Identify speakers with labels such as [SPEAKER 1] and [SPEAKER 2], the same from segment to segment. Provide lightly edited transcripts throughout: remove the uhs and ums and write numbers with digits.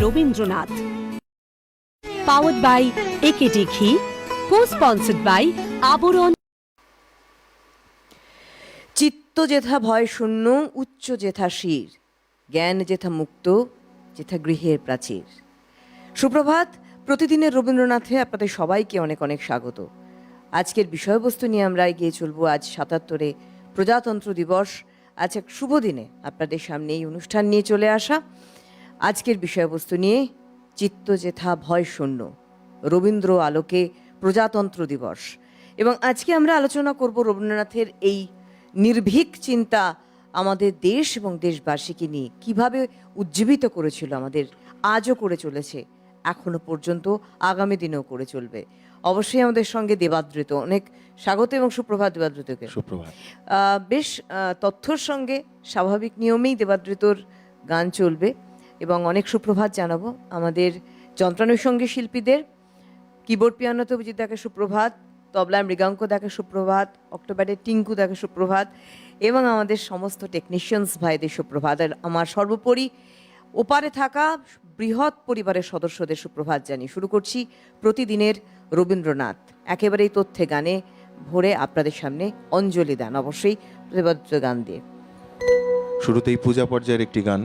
[SPEAKER 1] Rabindranath. Powered by AKD ঘি, কো-স্পন্সর্ড by আবরণ।
[SPEAKER 2] চিত্ত যেথা ভয় শূন্য, উচ্চ যেথা শির, জ্ঞান যেথা মুক্ত, যেথা গৃহের প্রাচীর। সুপ্রভাত। প্রতিদিনের রবীন্দ্রনাথে আপনাদের সবাইকে অনেক অনেক স্বাগত। আজকের বিষয়বস্তু নিয়ে আমরা এগিয়ে চলব। আজ ৭৭ প্রজাতন্ত্র দিবস। আজ এক শুভ দিনে আপনাদের সামনে এই অনুষ্ঠান নিয়ে চলে আসা। আজকের বিষয়বস্তু নিয়ে চিত্ত যেথা ভয় শূন্য, রবীন্দ্র আলোকে প্রজাতন্ত্র দিবস। এবং আজকে আমরা আলোচনা করব রবীন্দ্রনাথের এই নির্ভীক চিন্তা আমাদের দেশ এবং দেশবাসীকে নিয়ে কিভাবে উজ্জীবিত করেছিল, আমাদের আজও করে চলেছে, এখনো পর্যন্ত আগামী দিনেও করে চলবে। অবশ্যই আমাদের সঙ্গে দেবাদৃত। অনেক স্বাগত এবং সুপ্রভাত দেবাদৃতকে।
[SPEAKER 3] সুপ্রভাত।
[SPEAKER 2] বেশ তথ্যর সঙ্গে স্বাভাবিক নিয়মেই দেবাদৃতর গান চলবে এবং অনেক সুপ্রভাত জানাবো আমাদের যন্ত্রানুষঙ্গী শিল্পীদের। কিবোর্ড পিয়ানোতে অভিজিৎ দাকে সুপ্রভাত, তবলায় মৃগাঙ্ক দাকে সুপ্রভাত, অক্টোবরে টিঙ্কু দাকে সুপ্রভাত এবং আমাদের সমস্ত টেকনিশিয়ানস ভাইদের সুপ্রভাত। আর আমার সর্বোপরি ওপারে থাকা বৃহৎ পরিবারের সদস্যদের সুপ্রভাত জানি। শুরু করছি প্রতিদিনের রবীন্দ্রনাথ, একেবারেই তথ্যে গানে ভরে আপনাদের সামনে অঞ্জলি দান, অবশ্যই প্রতিবাদ্য গান দিয়ে।
[SPEAKER 3] শুরুতেই পূজা পর্যায়ের একটি গান।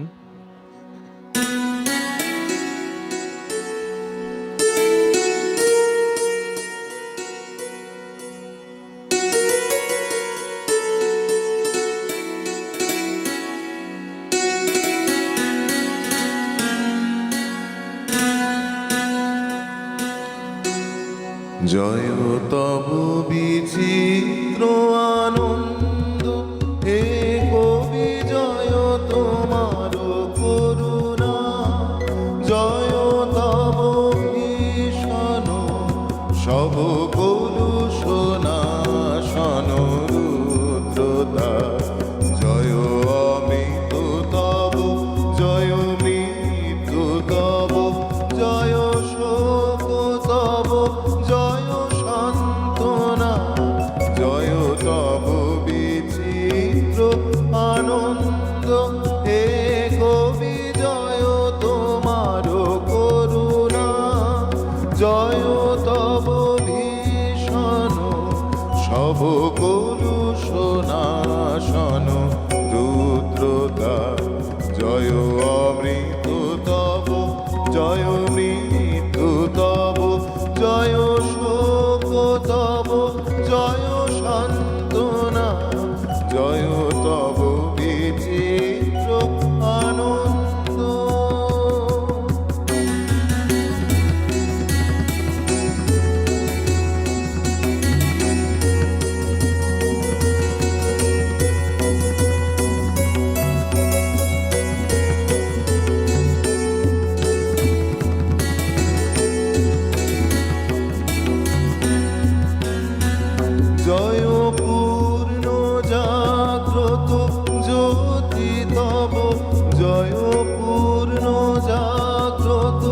[SPEAKER 3] জয় তব বিচিত্র আনন্দ, হে কবি জয় তোমার করুণা, জয় তব ভীষণ সব কলুষনা শন রুদ্রতা, জয় অমৃত তব, জয় মৃত্যু তব, জয় শোক তব, জয় সান্ত্বনা, জয় তব বিচিত্র আনন্দ, হে কবি জয় তোমার করুণা, জয় তব ভীষণ সব কলুষনা শন রুদ্রতা, জয় অমৃত তব, জয় মৃত্যু তব, জয় শোক তব, জয় সান্ত্বনা, জয় তব বিচিত্র আনন্দ। জয় পূর্ণ জাগ্রত জ্যোতি তব, জয় পূর্ণ জাগ্রত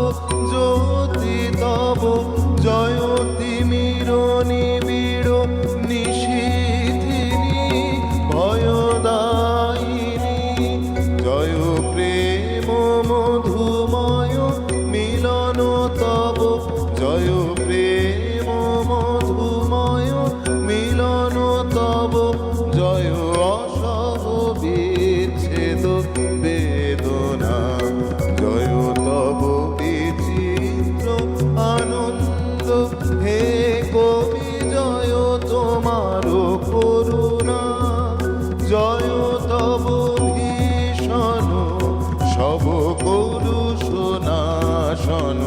[SPEAKER 3] জ্যোতি তব, জয় তিমির নিবিড় নিশীথিনী ভয়দায়িনী, জয় প্রেম মধুময় মিলন তব, জয় প্রেম মধুময় মিলন তব, জয় অসহ বিচ্ছেদ বেদনা, জয় তব বিচিত্র আনন্দ, হে কবি জয় তোমার করুণা, জয় তব ভীষণ সব কলুষনা শন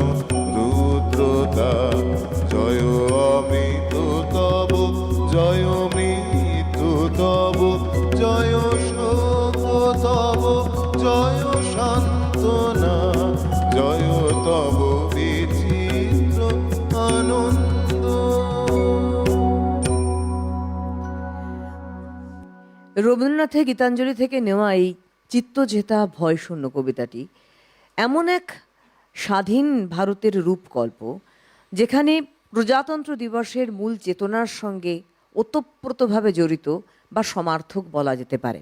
[SPEAKER 3] রুদ্রতা, জয় অমৃত তব, জয় মৃত্যু তব, জয় শোক তব, জয় সান্ত্বনা, জয় তব বিচিত্র আনন্দ।
[SPEAKER 2] রবীন্দ্রনাথের গীতাঞ্জলি থেকে নেওয়া এই চিত্ত যেথা ভয় শূন্য কবিতাটি এমন এক স্বাধীন ভারতের রূপকল্প, যেখানে প্রজাতন্ত্র দিবসের মূল চেতনার সঙ্গে ওতপ্রোতভাবে জড়িত বা সমার্থক বলা যেতে পারে।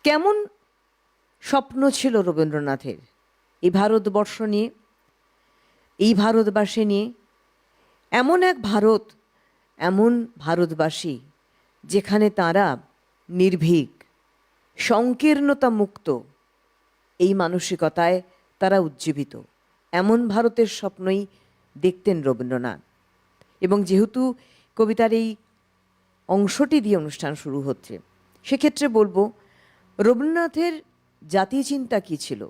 [SPEAKER 2] কেমন স্বপ্ন ছিল রবীন্দ্রনাথের এই ভারতবর্ষ নিয়ে, এই ভারতবাসী নিয়ে, এমন এক ভারত, এমন ভারতবাসী যেখানে তারা নির্ভীক, সংকীর্ণতা মুক্ত, এই মানসিকতায় তারা উজ্জীবিত, এমন ভারতের স্বপ্নই দেখতেন রবীন্দ্রনাথ। এবং যেহেতু কবিতার এই অংশটি দিয়ে অনুষ্ঠান শুরু হচ্ছে, সেক্ষেত্রে বলবো রবীন্দ্রনাথের জাতিচিন্তা কী ছিল?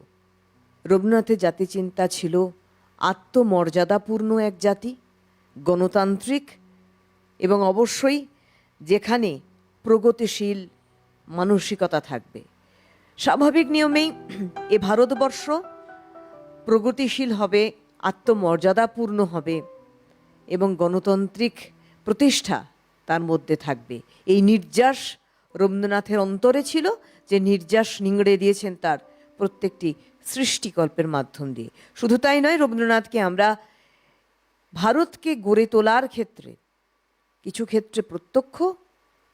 [SPEAKER 2] রবীন্দ্রনাথের জাতিচিন্তা ছিল আত্মমর্যাদাপূর্ণ এক জাতি, গণতান্ত্রিক, এবং অবশ্যই যেখানে প্রগতিশীল মানসিকতা থাকবে। স্বাভাবিক নিয়মেই এ ভারতবর্ষ প্রগতিশীল হবে, আত্মমর্যাদাপূর্ণ হবে এবং গণতান্ত্রিক প্রতিষ্ঠা তার মধ্যে থাকবে। এই নির্যাস রবীন্দ্রনাথের অন্তরে ছিল, যে নির্যাস নিংড়ে দিয়েছেন তার প্রত্যেকটি সৃষ্টিকল্পের মাধ্যম দিয়ে। শুধু তাই নয়, রবীন্দ্রনাথকে আমরা ভারতকে গড়ে তোলার ক্ষেত্রে কিছু ক্ষেত্রে প্রত্যক্ষ,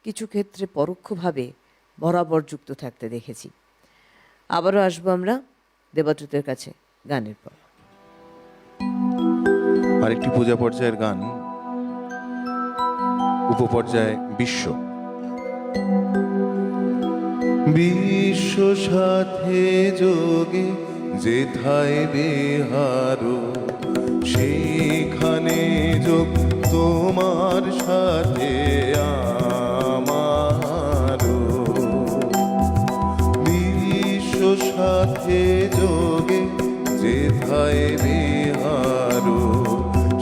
[SPEAKER 2] কিছু ক্ষেত্রে পরোক্ষভাবে বরাবর যুক্ত থাকতে দেখেছি। আবারও আসবো আমরা দেবব্রতের কাছে গানের পর।
[SPEAKER 3] আরেকটি পূজা পর্যায়ের গান, উপপর্যায় বিশ্ব। বিশ্ব সাথে যোগে যেথায় বিহারো, সেইখানে যোগ তোমার সাথে আমারো। বিশ্ব সাথে যোগে যেথায় বিহারো,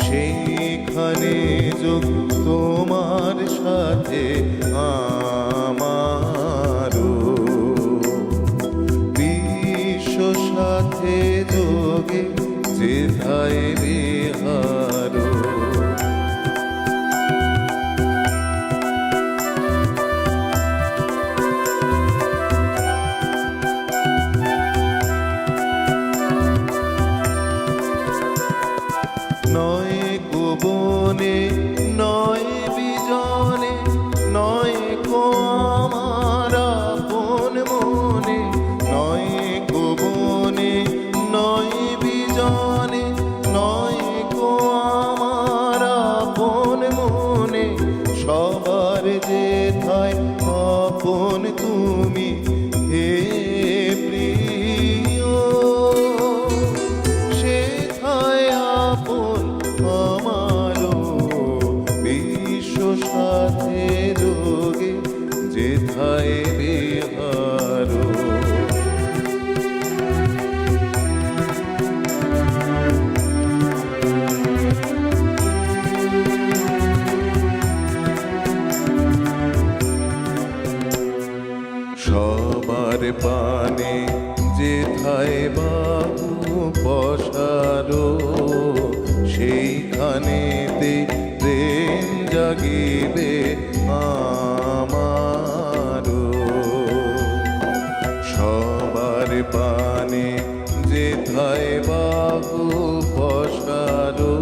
[SPEAKER 3] সেইখানে যোগ তোমার সাথে আমারো। বিশ্ব সাথে যোগে যেথায় বিহারো। নয় গোবনে নয় বিজনে, নয় কো আমার আপন মনে। নয় গোবনে নয় বিজনে, নয় কো আমার আপন মনে। সবার যেথায় আপন তুমি হে প্রিয়, সেথায় আপন আমারো। বিশ্ব সাথে যোগে যেথায় বিহারো। সবার পানে যেথায় বাহু পসারো, সেইখানেতে প্রেম জাগিবে আমারো। সবার পানে যেথায় বাহু পসারো,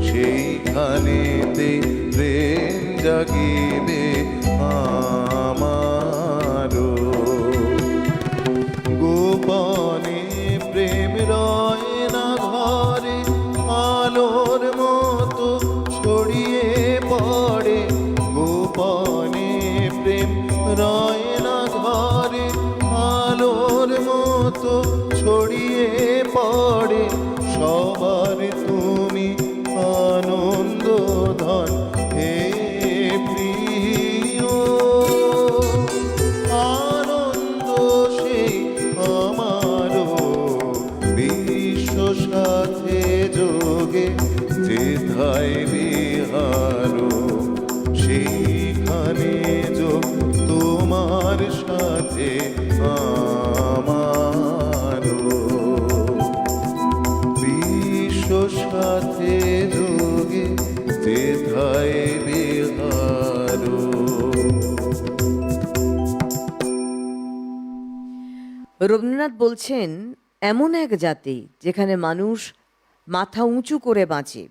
[SPEAKER 3] সেইখানেতে প্রেম জাগিবে আমারো। গোপনে প্রেম রয় না ঘরে, আলোর মতো ছড়িয়ে পড়ে। গোপনে প্রেম রয় না ঘরে, আলোর মতো ছড়িয়ে পড়ে। সবার তুমি আনন্দ ধন হে প্রিয়, আনন্দ সেই আমারো। বিশ্ব সাথে যোগে যেথায় বিহারো, সেইখানে যোগ তোমার সাথে আমারো। বিশ্ব সাথে যোগে যেথায় বিহারো।
[SPEAKER 2] রবীন্দ্রনাথ বলছেন এমন এক জাতি যেখানে মানুষ মাথা উঁচু করে বাঁচে,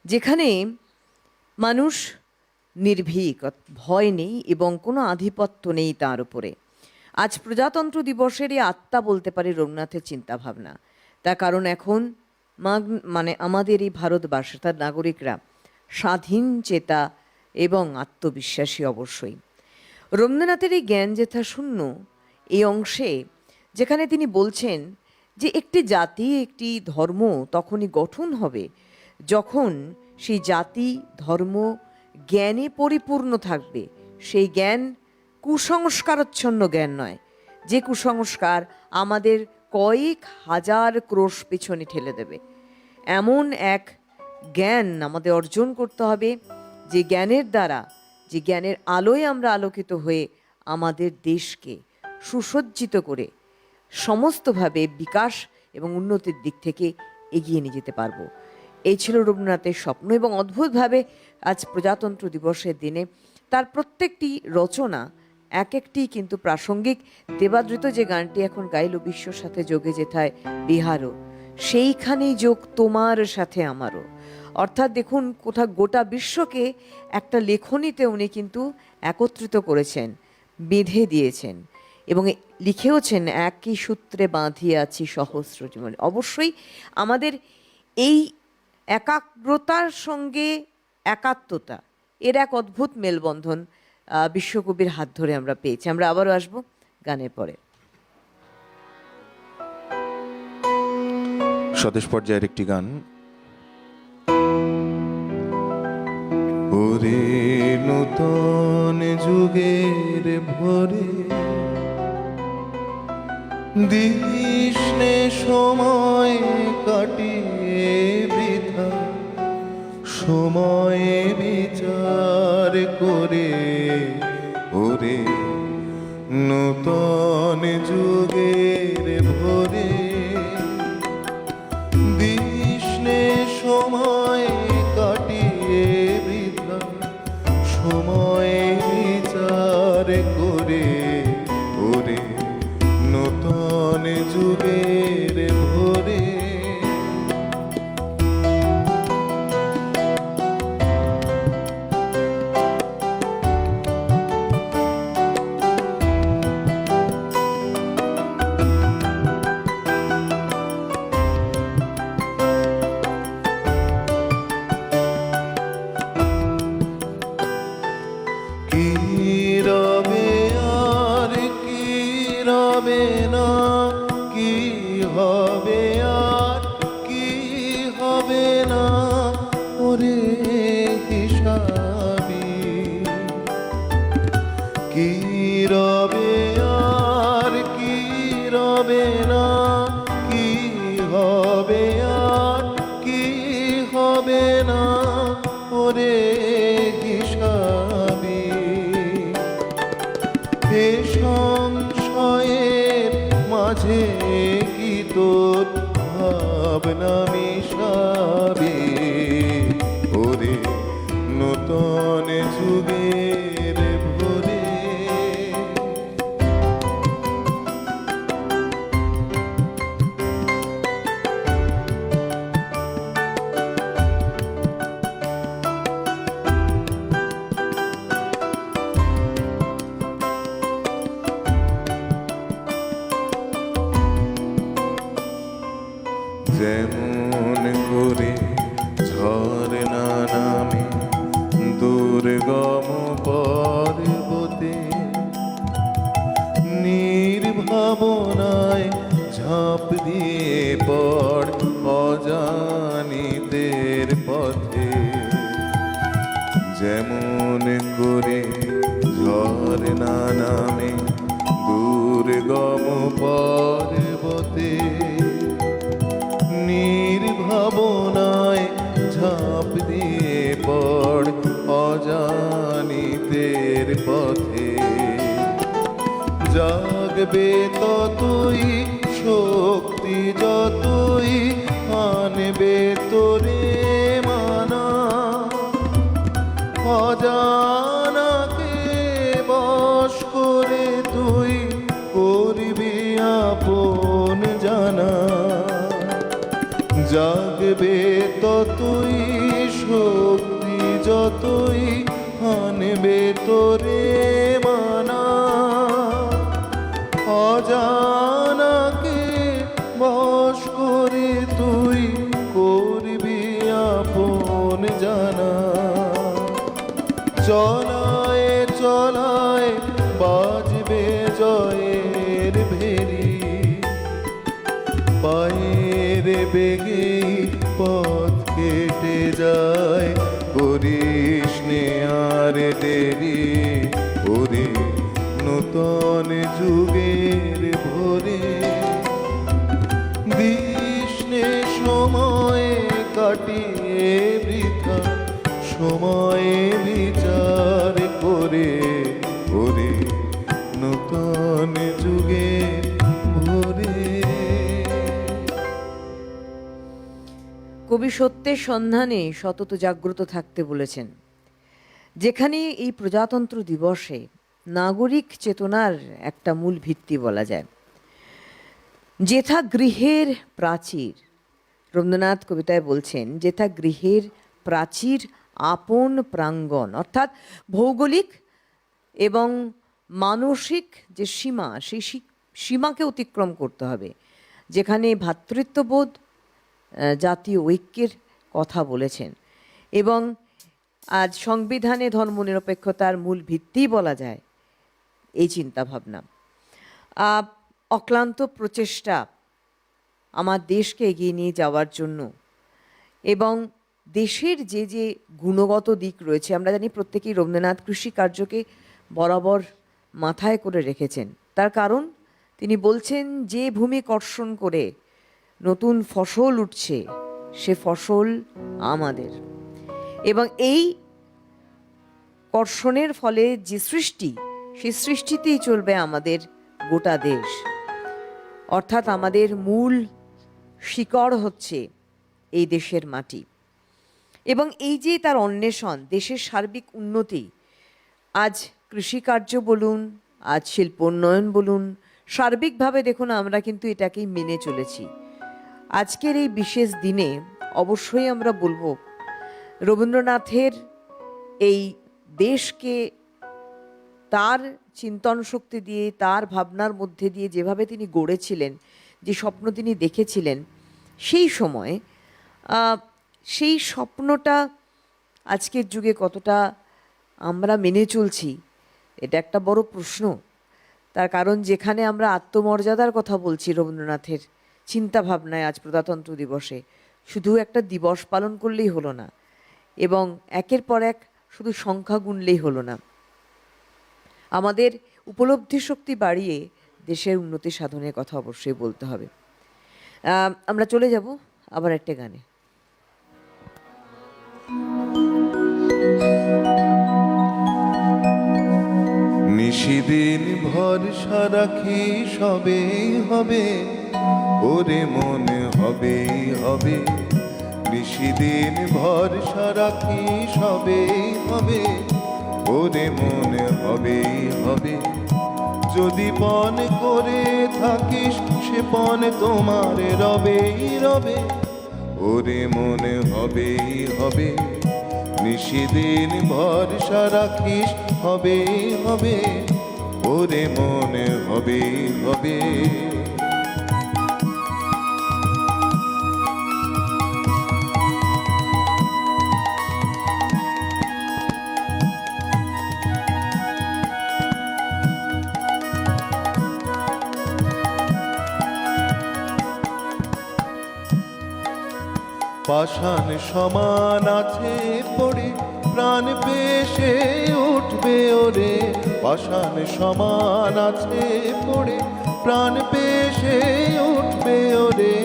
[SPEAKER 2] যেখানে মানুষ নির্ভীক, ভয় নেই এবং কোনো আধিপত্য নেই তার উপরে। আজ প্রজাতন্ত্র দিবসেরই আত্মা বলতে পারি রবীন্দ্রনাথের চিন্তাভাবনা। তার কারণ এখন মানে আমাদের এই ভারতবর্ষে তার নাগরিকরা স্বাধীন চেতা এবং আত্মবিশ্বাসী অবশ্যই। রবীন্দ্রনাথের এই জ্ঞান যেথা শূন্য এই অংশে যেখানে তিনি বলছেন যে একটি জাতি একটি ধর্ম তখনই গঠন হবে যখন সেই জাতি ধর্ম জ্ঞানে পরিপূর্ণ থাকবে। সেই জ্ঞান কুসংস্কারাচ্ছন্ন জ্ঞান নয়, যে কুসংস্কার আমাদের কয়েক হাজার ক্রোশ পেছনে ঠেলে দেবে। এমন এক জ্ঞান আমাদের অর্জন করতে হবে যে জ্ঞানের দ্বারা, যে জ্ঞানের আলোয় আমরা আলোকিত হয়ে আমাদের দেশকে সুসজ্জিত করে সমস্তভাবে বিকাশ এবং উন্নতির দিক থেকে এগিয়ে নিয়ে যেতে পারবো। এই ছিল রবীন্দ্রনাথের স্বপ্ন এবং অদ্ভুতভাবে আজ প্রজাতন্ত্র দিবসের দিনে তার প্রত্যেকটি রচনা এক একটি কিন্তু প্রাসঙ্গিক। দেবাদৃত যে গানটি এখন গাইল বিশ্বর সাথে যোগে যেথায় বিহারও, সেইখানেই যোগ তোমার সাথে আমারও। অর্থাৎ দেখুন কোথাও গোটা বিশ্বকে একটা লেখনীতে উনি কিন্তু একত্রিত করেছেন, বেঁধে দিয়েছেন এবং লিখেওছেন একই সূত্রে বাঁধিয়ে আছি সহস্র জীবন। অবশ্যই আমাদের এই একাগ্রতার সঙ্গে একাত্মতা এর এক অদ্ভুত মেলবন্ধন বিশ্বকবির হাত ধরে আমরা পেয়েছি। আমরা আবারও আসবো গানের পরে।
[SPEAKER 3] স্বদেশ পর্যায়ের একটি গান। ওরে নূতন যুগের ভোরে দিশনে সময় কাটিয়ে বৃথা, সময় বিচার করে ওরে নূতন যুগের ভোরে দিশনে সময় কাটিয়ে বৃথা, সময় বিচার করে ওরে নূতন যুগের ভোরে। সংশয়ের মাঝে কি তোর ভাবনা মিশাবে ওরে নূতন যুগের ভোরে। যেমন করে ঝরনা নামে দুর্গম পর্বতে নির্ভাবনায় ঝাঁপ দিয়ে পড় অজানিতের পথে। যেমন করে ঝরনা নামে দুর্গম পর্বতে নির্ভাবনায় ঝাঁপ দিয়ে পড় অজানিতের পথে। জাগবে ততই শক্তি যতই আনবে তোরে মানা, অজানাকে বশ করে তুই করবি আপন জানা। জাগবে ততই শক্তি যতই আনবে তোরে মানা, ঠিকানা। চলায় চলায় বাজবে জয়ের ভেরি, পায়ের বেগে পথ কেটে যায়, করিস নে আর দেরি ওরে নূতন যুগের ভোরে। দিস নে সময় কাটিয়ে বৃথা, সময় বিচার করে ওরে নূতন যুগের ভোরে।
[SPEAKER 2] কবি সত্যের সন্ধানে সতত জাগ্রত থাকতে বলেছেন। যেখানে এই প্রজাতন্ত্র দিবসে নাগরিক চেতনার একটা মূল ভিত্তি বলা যায়, যেথা গৃহের প্রাচীর, রবীন্দ্রনাথ কবিতায় বলছেন যেথা গৃহের প্রাচীর আপন প্রাঙ্গণ, অর্থাৎ ভৌগোলিক এবং মানসিক যে সীমা, সেই সীমাকে অতিক্রম করতে হবে। যেখানে ভ্রাতৃত্ববোধ, জাতীয় ঐক্যের কথা বলেছেন এবং আজ সংবিধানে ধর্মনিরপেক্ষতার মূল ভিত্তি বলা যায় এই চিন্তাভাবনা। অক্লান্ত প্রচেষ্টা আমার দেশকে এগিয়ে নিয়ে যাওয়ার জন্য এবং দেশের যে যে গুণগত দিক রয়েছে, আমরা জানি প্রত্যেকেই রবীন্দ্রনাথ কৃষিকার্যকে বরাবর মাথায় করে রেখেছেন। তার কারণ তিনি বলছেন যে ভূমি কর্ষণ করে নতুন ফসল উঠছে সে ফসল আমাদের, এবং এই কর্ষণের ফলে যে সৃষ্টি, সেই সৃষ্টিতেই চলবে আমাদের গোটা দেশ। অর্থাৎ আমাদের মূল শিকড় হচ্ছে এই দেশের মাটি, এবং এই যে তার অন্বেষণ, দেশের সার্বিক উন্নতি, আজ কৃষিকার্য বলুন, আজ শিল্পোন্নয়ন বলুন, সার্বিকভাবে দেখুন আমরা কিন্তু এটাকেই মেনে চলেছি। আজকের এই বিশেষ দিনে অবশ্যই আমরা বলবো রবীন্দ্রনাথের এই দেশকে তার চিন্তন শক্তি দিয়ে, তার ভাবনার মধ্যে দিয়ে যেভাবে তিনি গড়েছিলেন, যে স্বপ্ন তিনি দেখেছিলেন সেই সময়, সেই স্বপ্নটা আজকের যুগে কতটা আমরা মেনে চলছি এটা একটা বড় প্রশ্ন। তার কারণ যেখানে আমরা আত্মমর্যাদার কথা বলছি রবীন্দ্রনাথের চিন্তাভাবনায় আজ প্রজাতন্ত্র দিবসে, শুধু একটা দিবস পালন করলেই হলো না এবং একের পর এক শুধু সংখ্যা গুনলেই হলো না। আমাদের উপলব্ধি শক্তি বাড়িয়ে দেশের উন্নতি সাধনের কথা অবশ্যই বলতে হবে। আমরা চলে যাব আবার একটা গানে।
[SPEAKER 3] নিশিদিন ভরসা রাখি সবেই হবে ওরে মনে হবেই হবে। নিশিদিন ভরসা রাখি সবেই হবে ওরে মনে হবেই হবে। যদি পণ করে থাকিস সে পণ তোমার রবেই রবে ওরে মনে হবেই হবে। নিশিদিন ভরসা রাখিস হবেই হবে ওরে মনে হবেই হবে। পাষাণ সমান আছে পড়ে প্রাণ পেশে উঠবে ওরে। পাষাণ সমান আছে পড়ে প্রাণ পেশে উঠবে ওরে।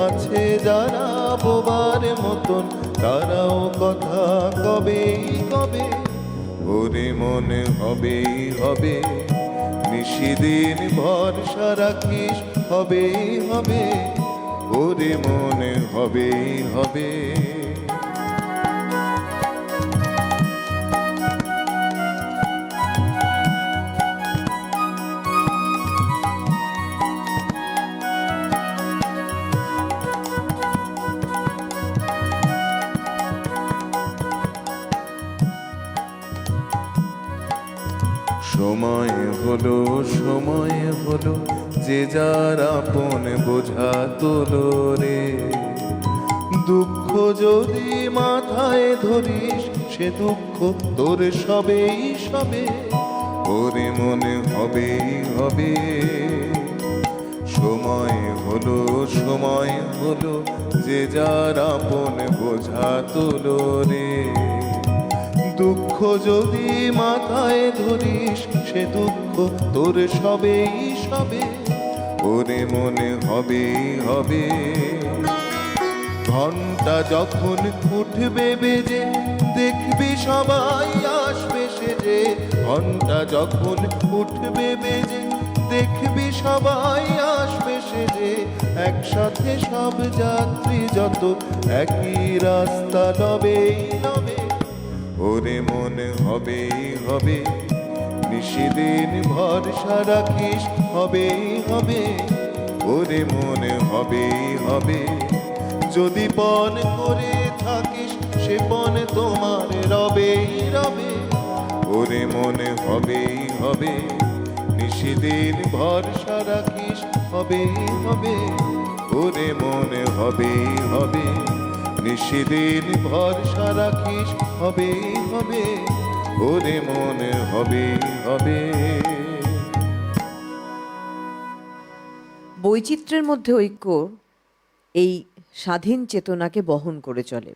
[SPEAKER 3] আছে যারা বোবার মতন তারাও কথা কবেই কবে ওরে মনে হবেই হবে। নিশিদিন ভরসা রাখিস হবেই হবে ওরে মনে হবেই হবে। সময় হলো সময় হলো যে যার আপন বোঝা তোলো রে। দুঃখ যদি মাথায় ধরিস সে দুঃখ তোর সবেই সবে, ওরে মনে হবেই হবে। সময় হলো যে যার আপন বোঝা তোলো রে। দুঃখ যদি মাথায় ধরিস সে দুঃখ তোর সবেই সবে, ওরে মনে হবেই হবে। ঘন্টা যখন উঠবে বেজে দেখবি সবাই আসবে সেজে, ঘন্টা যখন উঠবে বেজে দেখবি সবাই আসবে সেজে। একসাথে সব যাত্রী যত একই রাস্তা নবেই নবে, ওরে মনে হবেই হবে। নিশিদিন ভরসা রাখিস হবেই হবে, ওরে মনে হবেই হবে। যদি পণ করে থাকিস সে পণ তোমার রবেই রবে, ওরে মনে হবেই হবে। নিশিদিন ভরসা রাখিস হবেই হবে, ওরে মনে হবেই হবে। নিশিদিন ভরসা রাখিস হবেই হবে, ওরে মনে হবেই হবে।
[SPEAKER 2] বৈচিত্র্যের মধ্যে ঐক্য এই স্বাধীন চেতনাকে বহন করে চলে।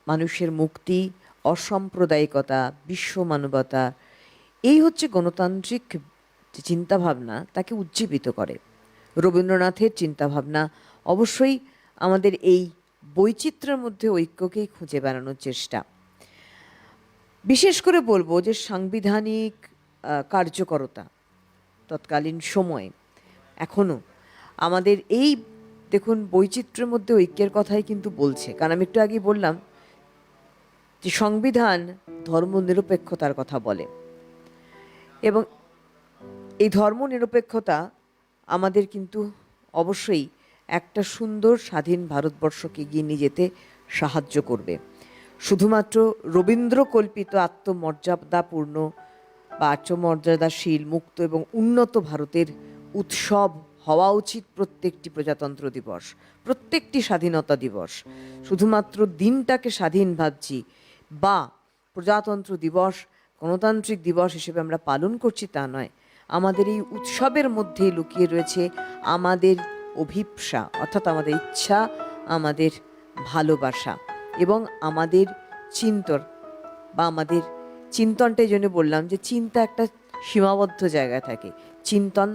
[SPEAKER 2] মানুষের মুক্তি, অসাম্প্রদায়িকতা, বিশ্ব মানবতা, এই হচ্ছে গণতান্ত্রিক যে চিন্তাভাবনা তাকে উজ্জীবিত করে। রবীন্দ্রনাথের চিন্তাভাবনা অবশ্যই আমাদের এই বৈচিত্র্যের মধ্যে ঐক্যকেই খুঁজে বেড়ানোর চেষ্টা। বিশেষ করে বলবো যে সাংবিধানিক কার্যকরতা তৎকালীন সময়ে এখনও আমাদের এই দেখুন বৈচিত্র্যের মধ্যে ঐক্যের কথাই কিন্তু বলছে। কারণ আমি একটু আগে বললাম যে সংবিধান ধর্মনিরপেক্ষতার কথা বলে, এবং এই ধর্মনিরপেক্ষতা আমাদের কিন্তু অবশ্যই একটা সুন্দর স্বাধীন ভারতবর্ষকে এগিয়ে নিয়ে যেতে সাহায্য করবে। শুধুমাত্র রবীন্দ্রকল্পিত আত্মমর্যাদাপূর্ণ বা আত্মমর্যাদাশীল, মুক্ত এবং উন্নত ভারতের উৎসব হওয়া উচিত প্রত্যেকটি প্রজাতন্ত্র দিবস, প্রত্যেকটি স্বাধীনতা দিবস। শুধুমাত্র দিনটাকে স্বাধীন ভাবছি বা প্রজাতন্ত্র দিবস, গণতান্ত্রিক দিবস হিসেবে আমরা পালন করছি তা নয়। আমাদের এই উৎসবের মধ্যেই লুকিয়ে রয়েছে আমাদের অভিপ্সা, অর্থাৎ আমাদের ইচ্ছা, আমাদের ভালোবাসা এবং আমাদের চিন্তন বা আমাদের চিন্তনটাই জন্য বললাম যে চিন্তা একটা সীমাবদ্ধ জায়গায় থাকে, চিন্তন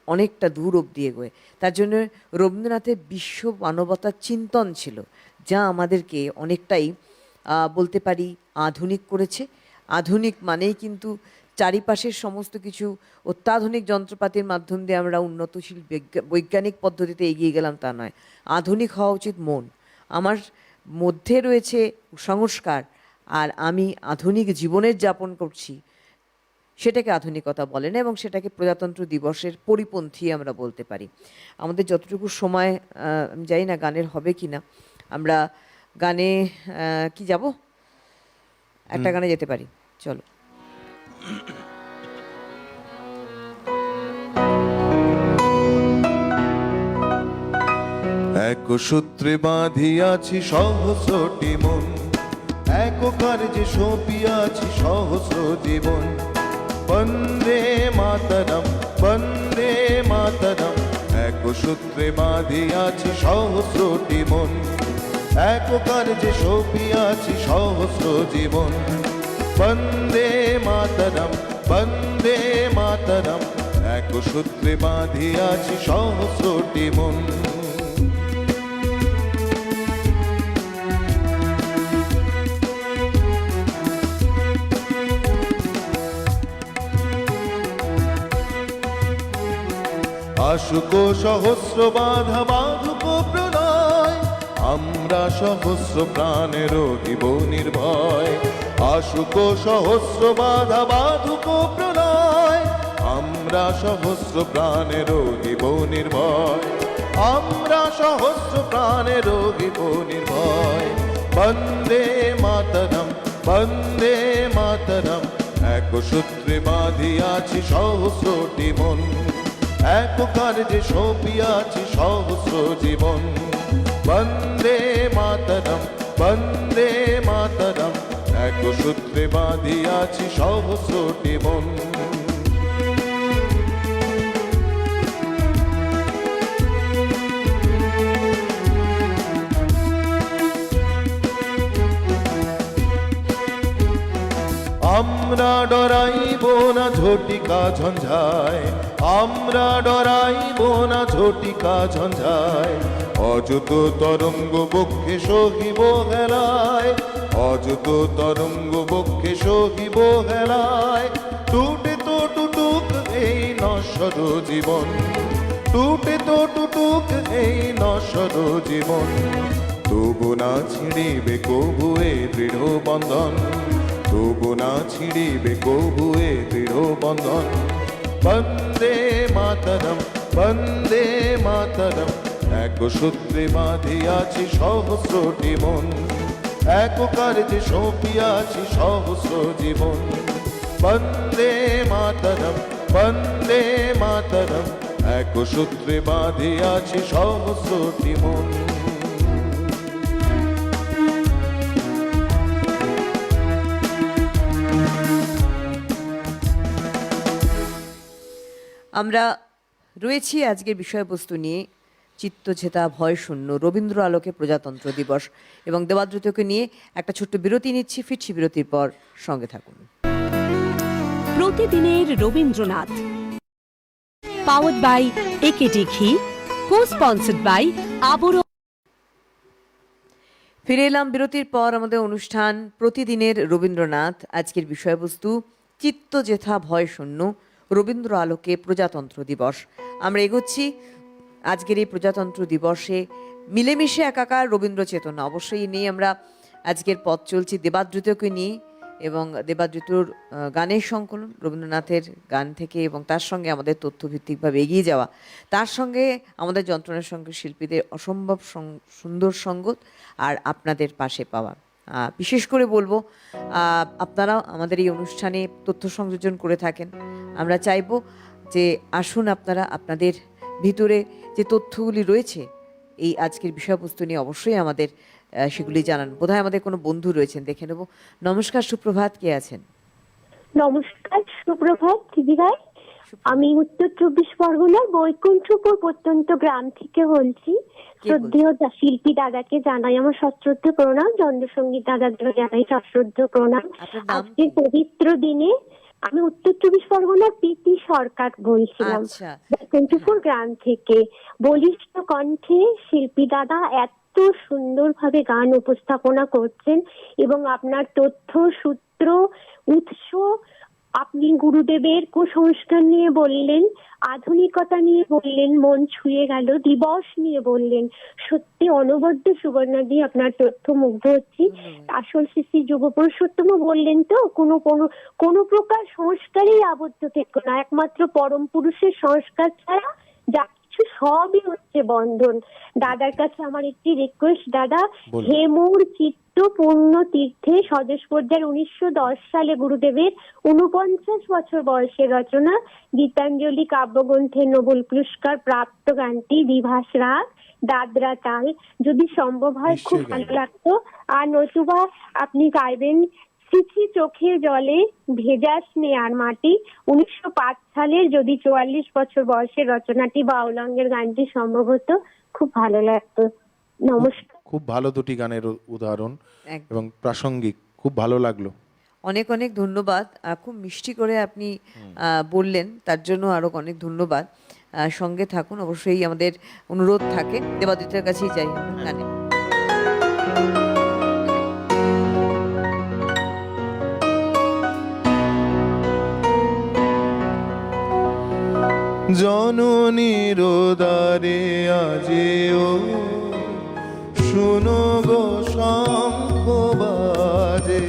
[SPEAKER 2] অনেকটা দূর অবধি এগোয়। তার জন্য রবীন্দ্রনাথের বিশ্ব মানবতার চিন্তন ছিল, যা আমাদেরকে অনেকটাই বলতে পারি আধুনিক করেছে। আধুনিক মানেই কিন্তু চারিপাশের সমস্ত কিছু অত্যাধুনিক যন্ত্রপাতির মাধ্যম দিয়ে আমরা উন্নতশীল বৈজ্ঞানিক পদ্ধতিতে এগিয়ে গেলাম তা নয়। আধুনিক হওয়া উচিত মন। আমার মধ্যে রয়েছে সংস্কার, আর আমি আধুনিক জীবনের যাপন করছি, সেটাকে আধুনিকতা বলে না, এবং সেটাকে প্রজাতন্ত্র দিবসের পরিপন্থী আমরা বলতে পারি। আমাদের যতটুকু সময়, আমি জানি না গানের হবে কি না, আমরা গানে কি যাব, একটা গানে যেতে পারি, চলো।
[SPEAKER 3] এক সূত্রে বাঁধিয়াছি সহস্রটি মন, এক কার্যে সঁপিয়াছি সহস্র জীবন। বন্দে মাতরম, বন্দে মাতরম। এক সূত্রে বাঁধিয়াছি সহস্রটি মন, এক কার্যে সঁপিয়াছি সহস্র জীবন। বন্দে মাতরম, বন্দে মাতরম। এক সূত্রে বাঁধিয়াছি সহস্রটি মন। আসুক সহস্র বাধা বাধুক প্রলয়, আমরা সহস্র প্রাণের দিব নির্ভয়। আসুক সহস্র বাধা বাধুক প্রলয়, আমরা সহস্র প্রাণের দিব নির্ভয়। আমরা সহস্র প্রাণের দিব নির্ভয়। বন্দে মাতরম, বন্দে মাতরম। এক সূত্রে বাঁধিয়াছি সহস্রটি মন, এক কার্যে সঁপিয়াছি সহস্র জীবন। বন্দে মাতরম, বন্দে মাতরম। এক সূত্রে বাঁধিয়াছি সহস্রটি মন। আমরা ডরাইব না ঝটিকা ঝঞ্ঝায়, আমরা ডরাইব না ঝটিকা ঝঞ্ঝায়। অযত তরঙ্গ বক্ষে সহিব হেলায়, অযত তরঙ্গ বক্ষে সহিব হেলায়। টুটে তো টুটুক এই নশ্বর জীবন, টুটে তো টুটুক এই নশ্বর জীবন। তবু না ছিঁড়িবে কবু এ দৃঢ় বন্ধন, তবু না ছিঁড়িবে কবু এ দৃঢ় বন্ধন। বন্দে মাতরম, বন্দে মাতরম। এক সূত্রে বাঁধিয়াছি সহস্রটি মন, এক কার্যে সঁপিয়াছি সহস্র জীবন। বন্দে মাতরম, বন্দে মাতরম। এক সূত্রে বাঁধিয়াছি সহস্রটি মন।
[SPEAKER 2] আমরা রয়েছি আজকের বিষয়বস্তু নিয়ে, চিত্তচেতা ভয় শূন্য, রবীন্দ্র আলোকে প্রজাতন্ত্র দিবস এবং দেবাদ্রিতকে নিয়ে একটা ছোট্ট বিরতি নিচ্ছি। ফিরছি বিরতির পর, সঙ্গে থাকুন।
[SPEAKER 1] প্রতিদিনের রবীন্দ্রনাথ, পাওয়ার্ড বাই একেডি ঘি, কো স্পন্সর্ড বাই আবরণ।
[SPEAKER 2] ফিরে এলাম বিরতির পর। আমাদের অনুষ্ঠান প্রতিদিনের রবীন্দ্রনাথ। আজকের বিষয়বস্তু চিত্তচেতা ভয় শূন্য, রবীন্দ্র আলোকে প্রজাতন্ত্র দিবস। আমরা এগোচ্ছি আজকের এই প্রজাতন্ত্র দিবসে মিলেমিশে একাকার রবীন্দ্র চেতনা অবশ্যই নিয়ে আমরা আজকের পথ চলছি দেবাদ্রিতকে নিয়ে এবং দেবাদ্রিতর গানের সংকলন, রবীন্দ্রনাথের গান থেকে এবং তার সঙ্গে আমাদের তথ্যভিত্তিকভাবে এগিয়ে যাওয়া, তার সঙ্গে আমাদের যন্ত্রণার সঙ্গে শিল্পীদের অসম্ভব সুন্দর সঙ্গত আর আপনাদের পাশে পাওয়া। বিশেষ করে বলবো আপনারা আমাদের এই অনুষ্ঠানে তথ্য সংযোজন করে থাকেন। আমরা চাইব যে আসুন আপনারা আপনাদের ভিতরে যে তথ্যগুলি রয়েছে এই আজকের বিষয়বস্তু নিয়ে অবশ্যই আমাদের সেগুলি জানান। বোধহয় আমাদের কোনো বন্ধু রয়েছেন, দেখে নেব। নমস্কার, সুপ্রভাত, কে আছেন?
[SPEAKER 4] নমস্কার, সুপ্রভাত দিদিভাই। আমি উত্তর 24 পরগনার বৈকুণ্ঠপুর প্রত্যন্ত গ্রাম থেকে বলছি। শ্রদ্ধেয় শিল্পী দাদাকে জানাই আমার সশ্রদ্ধ প্রণাম, যন্ত্রসঙ্গীত দাদাকে জানাই সশ্রদ্ধ প্রণাম। আজকের পবিত্র দিনে আমি উত্তর 24 পরগনার প্রীতি সরকার বলছিলাম, বৈকুণ্ঠপুর গ্রাম থেকে। বলিষ্ঠ কণ্ঠে শিল্পী দাদা এত সুন্দরভাবে গান উপস্থাপনা করছেন এবং আপনার তথ্য সূত্র উৎস, আপনি গুরুদেবের কুসংস্কার নিয়ে বললেন, আধুনিকতা নিয়ে বললেন, মন ছুঁয়ে গেল, দিবস নিয়ে বললেন। সত্যি অনবদ্য সুবর্ণাদি আপনার তথ্য মুগ্ধ হচ্ছি। আসল শ্রী যুব পুরুষোত্তম বললেন তো, কোনো প্রকার সংস্কারেই আবদ্ধ থেকো না, একমাত্র পরম পুরুষের সংস্কার ছাড়া যা কিছু সবই হচ্ছে বন্ধন। দাদার কাছে আমার একটি রিকোয়েস্ট, দাদা হেমুর চিত্ত পূর্ণ তীর্থে স্বদেশ পর্যায়ের 1910 সালে গুরুদেবের 49 বছর বয়সের রচনা গীতাঞ্জলি কাব্যগ্রন্থে নোবেল পুরস্কার প্রাপ্ত গানটি বিভাস রাগ, দাদরা তাল, যদি সম্ভব হয় খুব ভালো লাগতো। আর নতুবা আপনি গাইবেন চিঠি চোখের জলে ভেজা স্নেহার মাটি, 1905 সালের যদি 44 বছর বয়সের রচনাটি বা বাউলাঙ্গের গানটি সম্ভব হতো খুব ভালো লাগতো। নমস্কার।
[SPEAKER 3] খুব ভালো দুটি গানের উদাহরণ এবং প্রাসঙ্গিক, খুব ভালো লাগলো।
[SPEAKER 2] অনেক অনেক ধন্যবাদ। খুব মিষ্টি করে আপনি বললেন, তার জন্য আরো অনেক ধন্যবাদ। সঙ্গে থাকুন, অবশ্যই আমাদের অনুরোধ থাকে দেবাদিত্যের কাছেই যাই গানে।
[SPEAKER 3] জননীর দ্বারে আজিও শুনো গো শঙ্খ বাজে,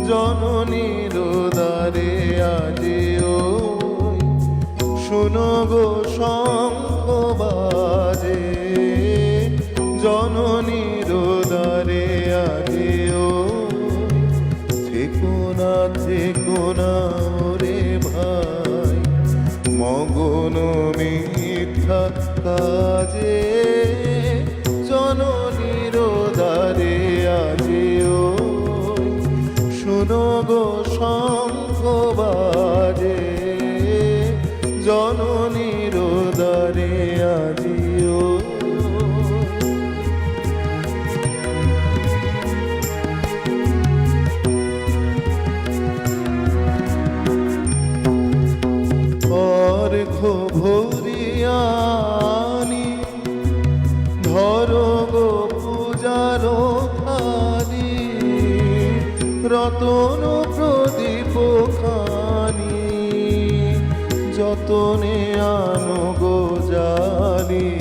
[SPEAKER 3] জননীর দ্বারে আজিও শুনো গো শঙ্খ বাজে, জননীর দ্বারে আজিও থেকো না রে ভাই মগন মিথ্যা কাজে, গো শঙ্খ বাজে, জননীর দ্বারে আজিও। অর্ঘ্য ভরিয়ানি ধর গো পূজার থালি, রতন প্রদীপ খানি যতনে আনো গো জালি।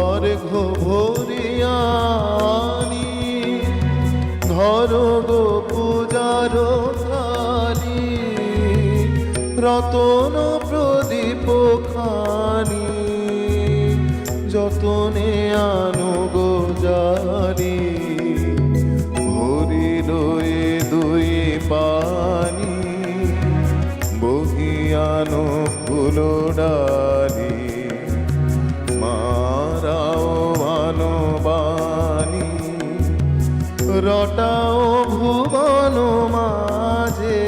[SPEAKER 3] অর্ঘ্য ভরিয়ানি ধর গো পূজার থালি, রতন প্রদীপ খানি যতনে আনো গো জালি। ভরিল এ দুই পানি বহিয়ানো ফুল ডালি, মারাও মানবানি রটাও ভুবন মাঝে,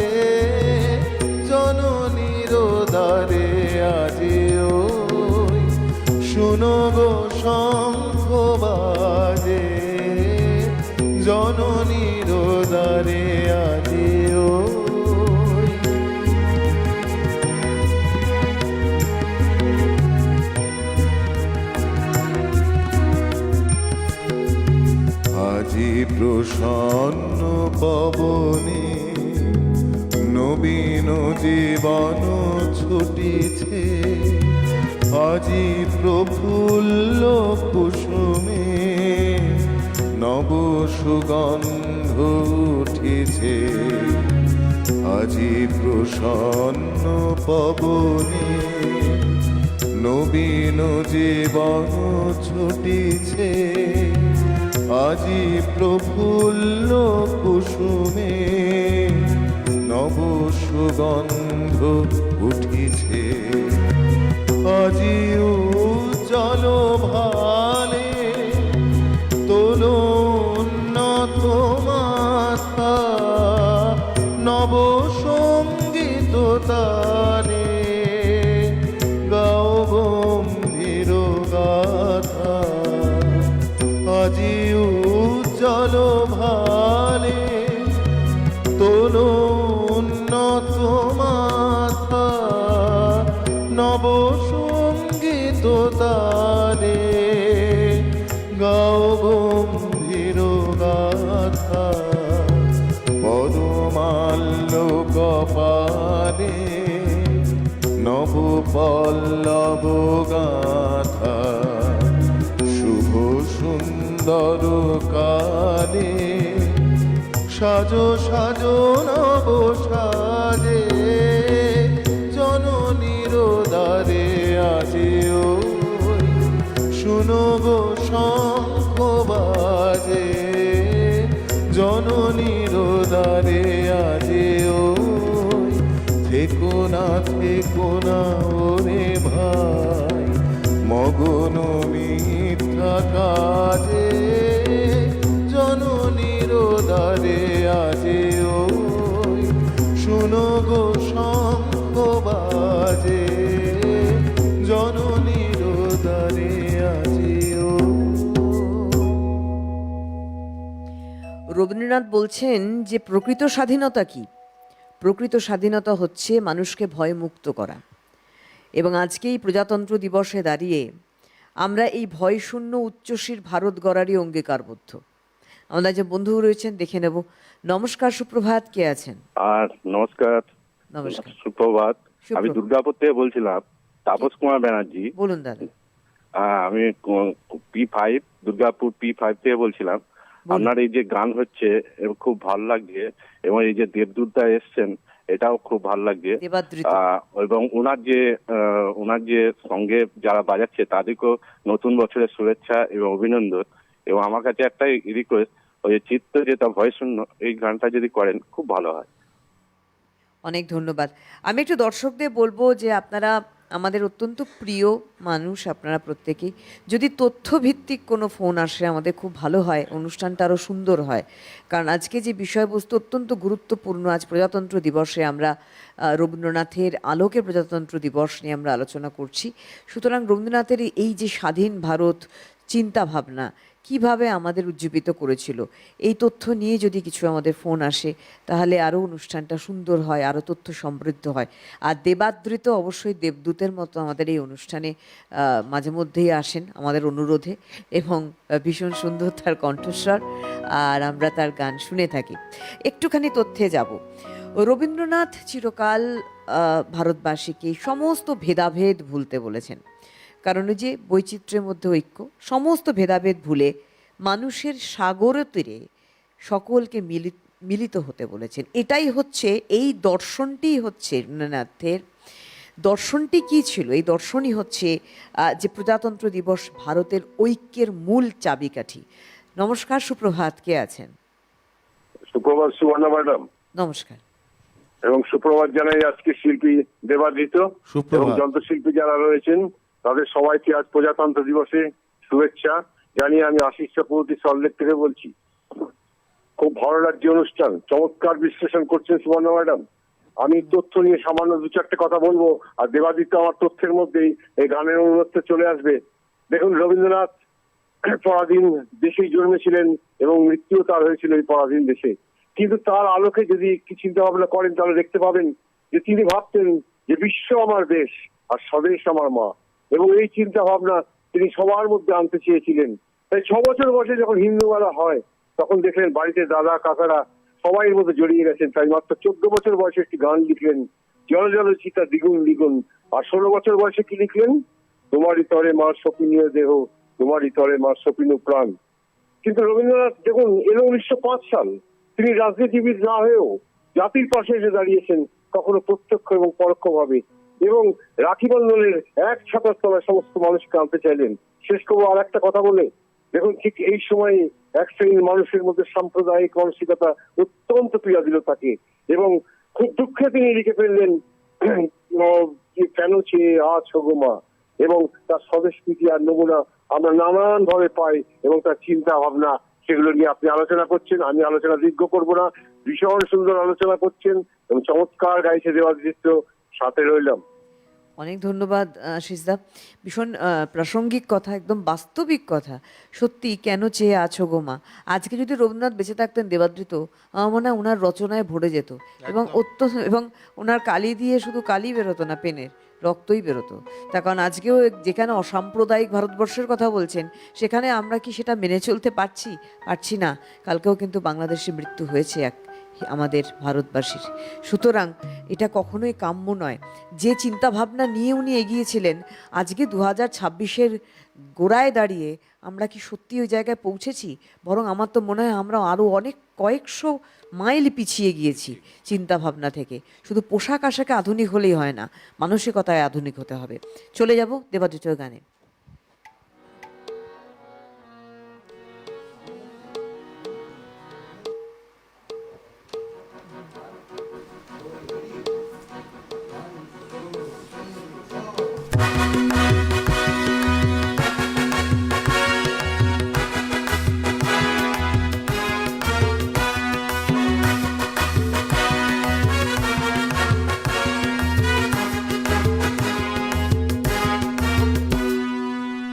[SPEAKER 3] জননীর দ্বারে আজিও। শুনো গো শঙ্খ বাজে, জননীর দ্বারে আজিও। আজি প্রসন্ন পবনে নবীন জীবন ছুটিছে, আজি প্রফুল্ল কুসুমে নব সুগন্ধ উঠিছে। আজি প্রসন্ন পবনে নবীন জীবন ছুটিছে, আজি প্রফুল্ল কুসুমে নব সুগন্ধ উঠিছে। আজি উজ্জ্বল ভালে তোলো উন্নত মাথা, নব সঙ্গীত তালে গাও গম্ভীর গাথা। আজি উজ্জ্বল ভালে তোলো উন্নত মাথা, নব সঙ্গীত তালে গাও গম্ভীর গাথা। পদমাল্য কপালে নব পল্লব গাথা, শুভ সুন্দর কালে সাজো সাজো নব সাজে, জননীর দ্বারে আজিও। শুনো গো শঙ্খ বাজে, জননীর দ্বারে আজিও। থেকো না ওরে ভাই মগন মিথ্যা কাজে, জননীর দ্বারে আজিও। শুনো গো শঙ্খ বাজে, জননীর দ্বারে আজিও।
[SPEAKER 2] রবীন্দ্রনাথ বলছেন যে প্রকৃত স্বাধীনতা কি? প্রকৃত স্বাধীনতা হচ্ছে মানুষকে ভয়মুক্ত করা। এবং আজকে এই প্রজাতন্ত্র দিবসে দাঁড়িয়ে আমরা এই ভয়শূন্য উচ্চশীর ভারত গড়ারই অঙ্গীকারবদ্ধ। আমাদের যে বন্ধু রয়েছেন দেখে নেব। নমস্কার, সুপ্রভাত, কে আছেন?
[SPEAKER 5] আর নমস্কার।
[SPEAKER 2] নমস্কার,
[SPEAKER 5] সুপ্রভাত। আমি দুর্গাপুর থেকে বলছিলাম, তাপস কুমার ব্যানার্জি।
[SPEAKER 2] বলুন দাদা।
[SPEAKER 5] আমি P5 দুর্গাপুর P5 থেকে বলছিলাম। আপনার এই যে গান হচ্ছে খুব ভালো লাগছে, এবং এই যে দেবদূতদা এসছেন এটাও খুব ভালো লাগছে। এবং ওনার যে সঙ্গে যারা বাজাচ্ছে তাদেরকেও নতুন বছরের শুভেচ্ছা এবং অভিনন্দন। এবং আমার কাছে একটাই রিকোয়েস্ট, ওই চিত্ত যেটা ভয়শূন্য এই গানটা যদি করেন খুব ভালো হয়।
[SPEAKER 2] অনেক ধন্যবাদ। আমি একটু দর্শকদের বলবো যে আপনারা আমাদের অত্যন্ত প্রিয় মানুষ আপনারা প্রত্যেকেই। যদি তথ্যভিত্তিক কোনো ফোন আসে আমাদের খুব ভালো হয়, অনুষ্ঠানটা আরও সুন্দর হয়। কারণ আজকে যে বিষয়বস্তু অত্যন্ত গুরুত্বপূর্ণ, আজ প্রজাতন্ত্র দিবসে আমরা রবীন্দ্রনাথের আলোকে প্রজাতন্ত্র দিবস নিয়ে আমরা আলোচনা করছি। সুতরাং রবীন্দ্রনাথের এই যে স্বাধীন ভারত চিন্তা ভাবনা কিভাবে আমাদের উজ্জীবিত করেছিল, এই তথ্য নিয়ে যদি কিছু আমাদের ফোন আসে তাহলে আরও অনুষ্ঠানটা সুন্দর হয়, আরও তথ্য সমৃদ্ধ হয়। আর দেবাদৃত অবশ্যই দেবদূতের মতো আমাদের এই অনুষ্ঠানে মাঝে মধ্যেই আসেন আমাদের অনুরোধে, এবং ভীষণ সুন্দর তার কণ্ঠস্বর, আর আমরা তার গান শুনে থাকি। একটুখানি তথ্যে যাব। রবীন্দ্রনাথ চিরকাল ভারতবাসীকে সমস্ত ভেদাভেদ ভুলতে বলেছেন, কারণ যে বৈচিত্র্যের মধ্যে ঐক্য, সমস্ত ভেদাভেদ ভুলে মানুষের সাগর তীরে সকলকে মিলিত হতে বলেছেন। এটাই হচ্ছে, এই দর্শনটিই হচ্ছে রবীন্দ্রনাথের দর্শনটি কি ছিল? এই দর্শনই হচ্ছে যে প্রজাতন্ত্র দিবস ভারতের ঐক্যের মূল চাবিকাঠি। নমস্কার, সুপ্রভাত, কে আছেন?
[SPEAKER 6] সুপ্রভাত সুবর্ণা ম্যাডাম।
[SPEAKER 2] নমস্কার।
[SPEAKER 6] এবং সুপ্রভাত জানাই আজকে শিল্পী দেবাদিত এবং যন্ত্রশিল্পী যারা রয়েছেন তাদের সবাইকে আজ প্রজাতন্ত্র দিবসে শুভেচ্ছা জানিয়ে আমি আশিস চক্রবর্তী সল্টলেক থেকে বলছি। খুব ভালো লাগছে অনুষ্ঠান, চমৎকার বিশ্লেষণ করছেন সুবর্ণা ম্যাডাম। আমি তথ্য নিয়ে সামান্য দু চারটে কথা বলবো, আর দেবাদিত্য আমার তথ্যের মধ্যেই এই গানের অনুরোধে চলে আসবে। দেখুন, রবীন্দ্রনাথ পরাধীন দেশেই জন্মেছিলেন এবং মৃত্যুও তার হয়েছিল এই পরাধীন দেশে, কিন্তু তার আলোকে যদি একটু চিন্তা ভাবনা করেন তাহলে দেখতে পাবেন যে তিনি ভাবতেন যে বিশ্ব আমার দেশ আর স্বদেশ আমার মা, এবং এই চিন্তা ভাবনা তিনি সবার মধ্যে আনতে চেয়েছিলেন। তাই 6 বছর বয়সে যখন হিন্দু মেলা হয় তখন দেখলেন বাড়িতে দাদা কাকারা সবাই এর মধ্যে জড়িয়ে গেছেন। তাই মাত্র 14 বছর বয়সে একটি গান লিখলেন, জল জল চিতা দ্বিগুণ দ্বিগুণ। আর 16 বছর বয়সে কি লিখলেন? তোমারই তরে মা স্বপ্নীয় দেহ, তোমারই তরে মা স্বপ্নীয় প্রাণ। কিন্তু রবীন্দ্রনাথ দেখুন এলো 1905 সাল, তিনি রাজনীতিবিদ না হয়েও জাতির পাশে এসে দাঁড়িয়েছেন, কখনো প্রত্যক্ষ এবং পরোক্ষভাবে, এবং রাখি বন্ধনের এক ছাতার তলায় সমস্ত মানুষকে আনতে চাইলেন। শেষ করবো আর একটা কথা বলে, দেখুন ঠিক এই সময়ে এক শ্রেণীর মানুষের মধ্যে সাম্প্রদায়িক মানসিকতা অত্যন্ত পীড়া দিল তাকে, এবং খুব দুঃখে তিনি লিখে ফেললেন কেন চেয়ে আছো গো মা, এবং তার স্বদেশ প্রীতি আর নমুনা আমরা নানান ভাবে পাই, এবং তার চিন্তা ভাবনা সেগুলো নিয়ে আপনি আলোচনা করছেন। আমি আলোচনা দীর্ঘ করবো না, ভীষণ সুন্দর আলোচনা করছেন এবং চমৎকার গাইছে দেবাদিত্য, সাথে রইলাম।
[SPEAKER 2] অনেক ধন্যবাদ আশিসদা, ভীষণ প্রাসঙ্গিক কথা, একদম বাস্তবিক কথা। সত্যি কেন চেয়ে আছো গো মা, আজকে যদি রবীন্দ্রনাথ বেঁচে থাকতেন দেবাদৃত, আমার মনে হয় ওনার রচনায় ভরে যেত, এবং ওনার কালি দিয়ে শুধু কালি বেরোতো না, পেনের রক্তই বেরোতো। তার কারণ আজকেও যেখানে অসাম্প্রদায়িক ভারতবর্ষের কথা বলছেন, সেখানে আমরা কি সেটা মেনে চলতে পারছি না। কালকেও কিন্তু বাংলাদেশে মৃত্যু হয়েছে আমাদের ভারতবাসীর। সুতরাং এটা কখনোই কাম্য নয়। যে চিন্তা ভাবনা নিয়ে উনি এগিয়েছিলেন, আজকে 2026-এর গোড়ায় দাঁড়িয়ে আমরা কি সত্যি ওই জায়গায় পৌঁছেছি? বরং আমার তো মনে হয় আমরা আরও অনেক কয়েকশো মাইল পিছিয়ে গিয়েছি চিন্তা ভাবনা থেকে। শুধু পোশাক আশাকে আধুনিক হলেই হয় না, মানসিকতায় আধুনিক হতে হবে। চলে যাব দেবাদিত্য গানে।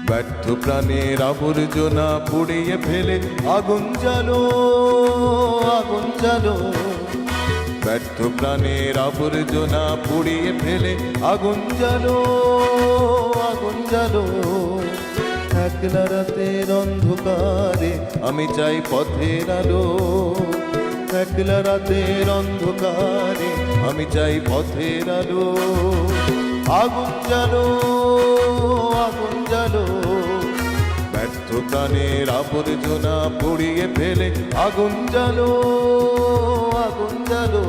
[SPEAKER 7] ব্যর্থ প্রাণের আবর্জনা পুড়িয়ে ফেলে আগুন জ্বালো, আগুন জ্বালো। ব্যর্থ প্রাণের আবর্জনা পুড়িয়ে ফেলে আগুন জ্বালো, আগুন জ্বালো। একলা রাতের অন্ধকারে আমি চাই পথের আলো, একলা রাতের অন্ধকারে আমি চাই পথের আলো। আগুন জ্বালো, আগুন জ্বালো। ব্যর্থ প্রাণের আবর্জনা পুড়িয়ে ফেলে আগুন জ্বালো, আগুন জ্বালো।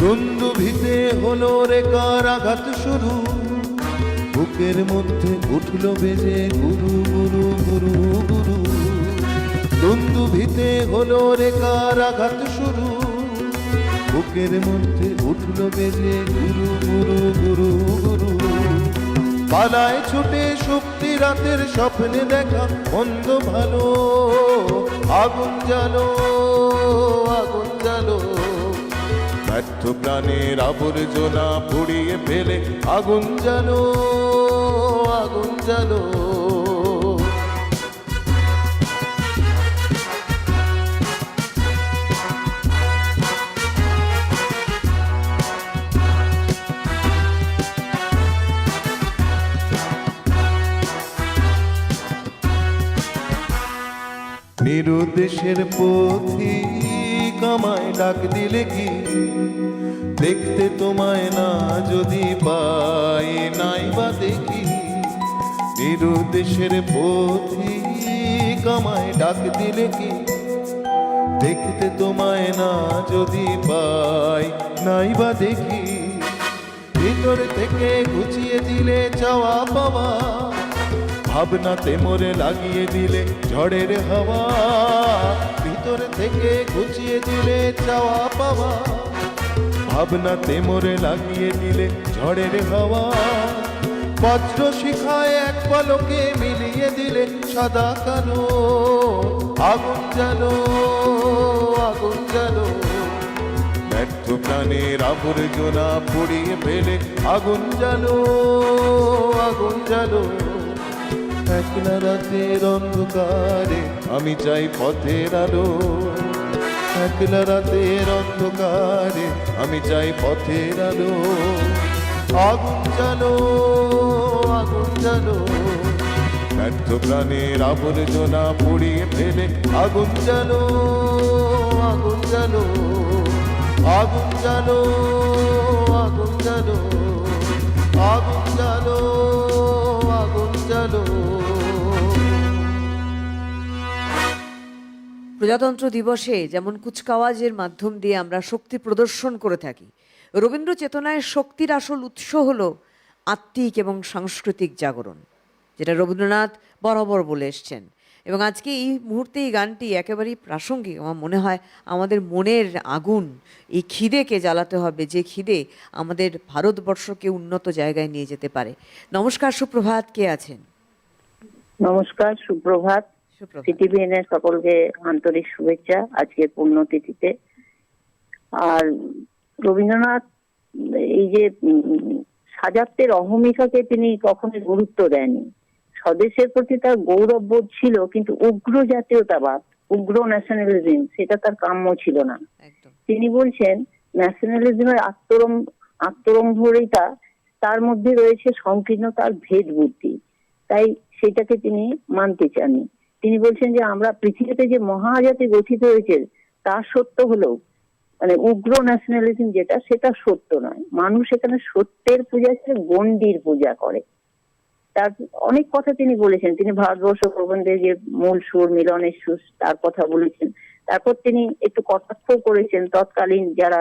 [SPEAKER 7] দুন্দুভিতে হলো রে কারাঘাত শুরু, বুকের মধ্যে উঠল বেজে গুরু গুরু গুরু গুরু। দুন্দুভিতে হলো রে কার আঘাত শুরু, বুকের মধ্যে উঠল বেজে গুরু গুরু গুরু গুরু। পালায় ছুটে শক্তি রাতের স্বপ্নে দেখা মন্দ ভালো, আগুন জ্বালো আগুন জ্বালো। ব্যর্থ প্রাণের আবর্জনা পুড়িয়ে ফেলে আগুন জ্বালো আগুন জ্বালো। নিরুদ্দেশের পথিক আমায় ডাক দিলে কি, দেখতে তোমায় না যদি পাই নাই বা দেখি। নিরুদ্দেশের পথিক আমায় ডাক দিলে কি, দেখতে তোমায় না যদি পাই নাই বা দেখি। ভিতর থেকে গুছিয়ে দিলে চাওয়া পাওয়া, ভাবনাতে মোরে লাগিয়ে দিলে ঝড়ের হাওয়া। ভিতর থেকে গুছিয়ে দিলে চাওয়া পাওয়া, ভাবনাতে মোরে লাগিয়ে দিলে ঝড়ের হাওয়া। বজ্র শিখায় এক পলকে মিলিয়ে দিলে সাদা কালো, আগুন জ্বালো আগুন জ্বালো। ব্যর্থ প্রাণের আবর্জনা পুড়িয়ে ফেলে আগুন জ্বালো আগুন জ্বালো। একলা রাতের অন্ধকারে আমি চাই পথের আলো, একলা রাতের অন্ধকারে আমি চাই পথের আলো। আগুন জ্বালো আগুন জ্বালো। ব্যর্থ প্রাণের আবর্জনা পুড়িয়ে ফেলে আগুন জ্বালো আগুন জ্বালো। আগুন জ্বালো আগুন জ্বালো। আগুন জ্বালো আগুন জ্বালো।
[SPEAKER 2] প্রজাতন্ত্র দিবসে যেমন কুচকাওয়াজের মাধ্যম দিয়ে আমরা শক্তি প্রদর্শন করে থাকি, রবীন্দ্র চেতনায় শক্তির আসল উৎস হলো আত্মিক এবং সাংস্কৃতিক জাগরণ, যেটা রবীন্দ্রনাথ বরাবর বলে এসছেন। এবং আজকে এই মুহূর্তে এই গানটি একেবারেই প্রাসঙ্গিক। আমার মনে হয় আমাদের মনের আগুন, এই খিদেকে জ্বালাতে হবে, যে খিদে আমাদের ভারতবর্ষকে উন্নত জায়গায় নিয়ে যেতে পারে। নমস্কার, সুপ্রভাত, কে আছেন?
[SPEAKER 8] নমস্কার, সুপ্রভাত। সিটিভিএন এর সকলকে আন্তরিক শুভেচ্ছা আজকের পুণ্যতিথিতে। আর রবীন্দ্রনাথ এই যে সাজাত্যের অহমিকাকে তিনি কখনো গুরুত্ব দেননি। স্বদেশের প্রতি তার গৌরববোধ ছিল, কিন্তু উগ্র জাতীয়তাবাদ, উগ্র ন্যাশনালিজম, সেটা তার কাম্য ছিল না। তিনি বলছেন ন্যাশনালিজমের আত্মরম্ভরিতা, তার মধ্যে রয়েছে সংকীর্ণতার ভেদ বুদ্ধি, তাই সেটাকে তিনি মানতে চাননি। তিনি বলছেন যে আমরা পৃথিবীতে যে মহাজাতি গঠিত হয়েছে তা সত্য হলেও মানে উগ্র ন্যাশনালিজম যেটা, সেটা সত্য নয়। মানুষ এখানে সত্যের পূজা করে, গণ্ডির পূজা করে। তার অনেক কথা তিনি বলেছেন। তিনি ভারতবর্ষ প্রবন্ধের যে মূল সুর, মিলনের সুর, তার কথা বলেছেন। তারপর তিনি একটু কটাক্ষ করেছেন তৎকালীন যারা